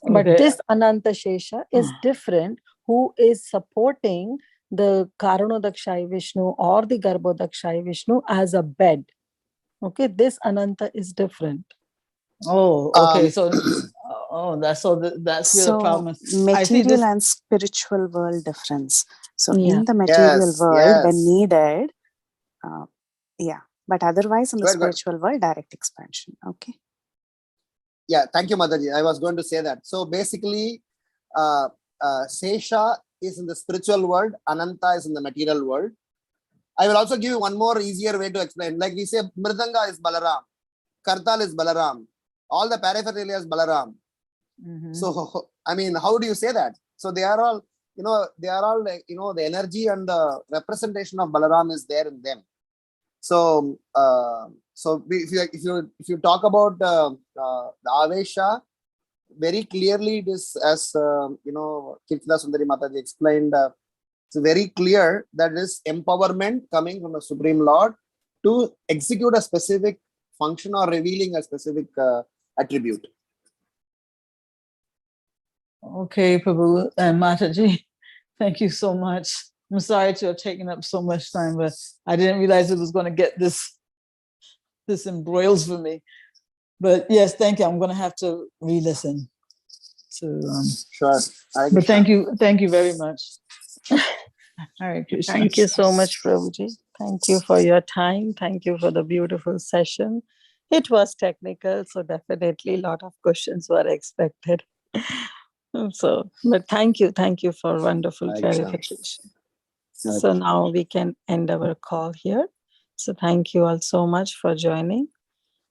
But this Ananta Shesha is different, who is supporting the Karanodakshai Vishnu or the Garbhodakshai Vishnu as a bed. Okay, this Ananta is different. Oh, okay. That's the problem. Material and spiritual world difference. So in the material world, when needed, but otherwise in the spiritual world, direct expansion. Okay. Yeah, thank you, Mataji. I was going to say that. So basically, Sesha is in the spiritual world, Ananta is in the material world. I will also give you one more easier way to explain. Like we say, Mridanga is Balaram, Kartal is Balaram, all the paraphernalia is Balaram. So, I mean, how do you say that? So they are all, the energy and the representation of Balaram is there in them. So, if you talk about the Avesha, very clearly it is, as Kirtila Sundari Mataji explained, it's very clear that it is empowerment coming from the Supreme Lord to execute a specific function or revealing a specific attribute. Okay, Prabhu and Mataji, thank you so much. I'm sorry to have taken up so much time, but I didn't realize it was going to get this embroiled for me. But yes, thank you. I'm going to have to re-listen. Sure. But thank you very much. Hare Krishna. Thank you so much, Prabhuji. Thank you for your time. Thank you for the beautiful session. It was technical, so definitely a lot of questions were expected. But thank you for wonderful clarification. So now we can end our call here. So thank you all so much for joining.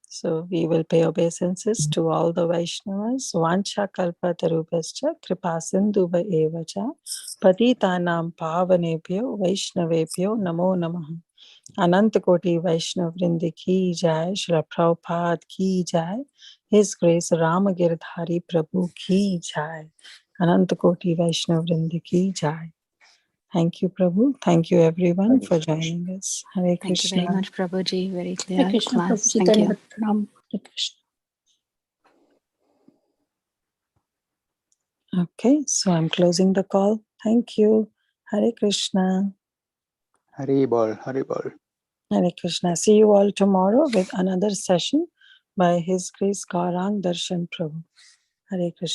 So we will pay obeisances to all the Vaishnavas. Vancha kalpatarubhascha kripasindhuva evacha patitanam pavanebhyo Vaishnavebhyo namo namaha. Ananta Koti Vaishnav Vrindi ki jai, Shri Prabhupada ki jai, His Grace Ramgiridhari Prabhu ki jai. Ananta Koti Vaishnav Vrindi ki jai. Thank you, Prabhu. Thank you, everyone, for joining us. Hare Thank you Krishna. very much, Prabhuji. Very clear Hare Krishna, class. Prabhuji. Thank you. Dhanyavad Pranam. Hare Krishna. Okay, so I'm closing the call. Thank you. Hare Krishna. Haribol, Haribol. Hare Krishna. See you all tomorrow with another session by His Grace Gaurang Darshan Prabhu. Hare Krishna.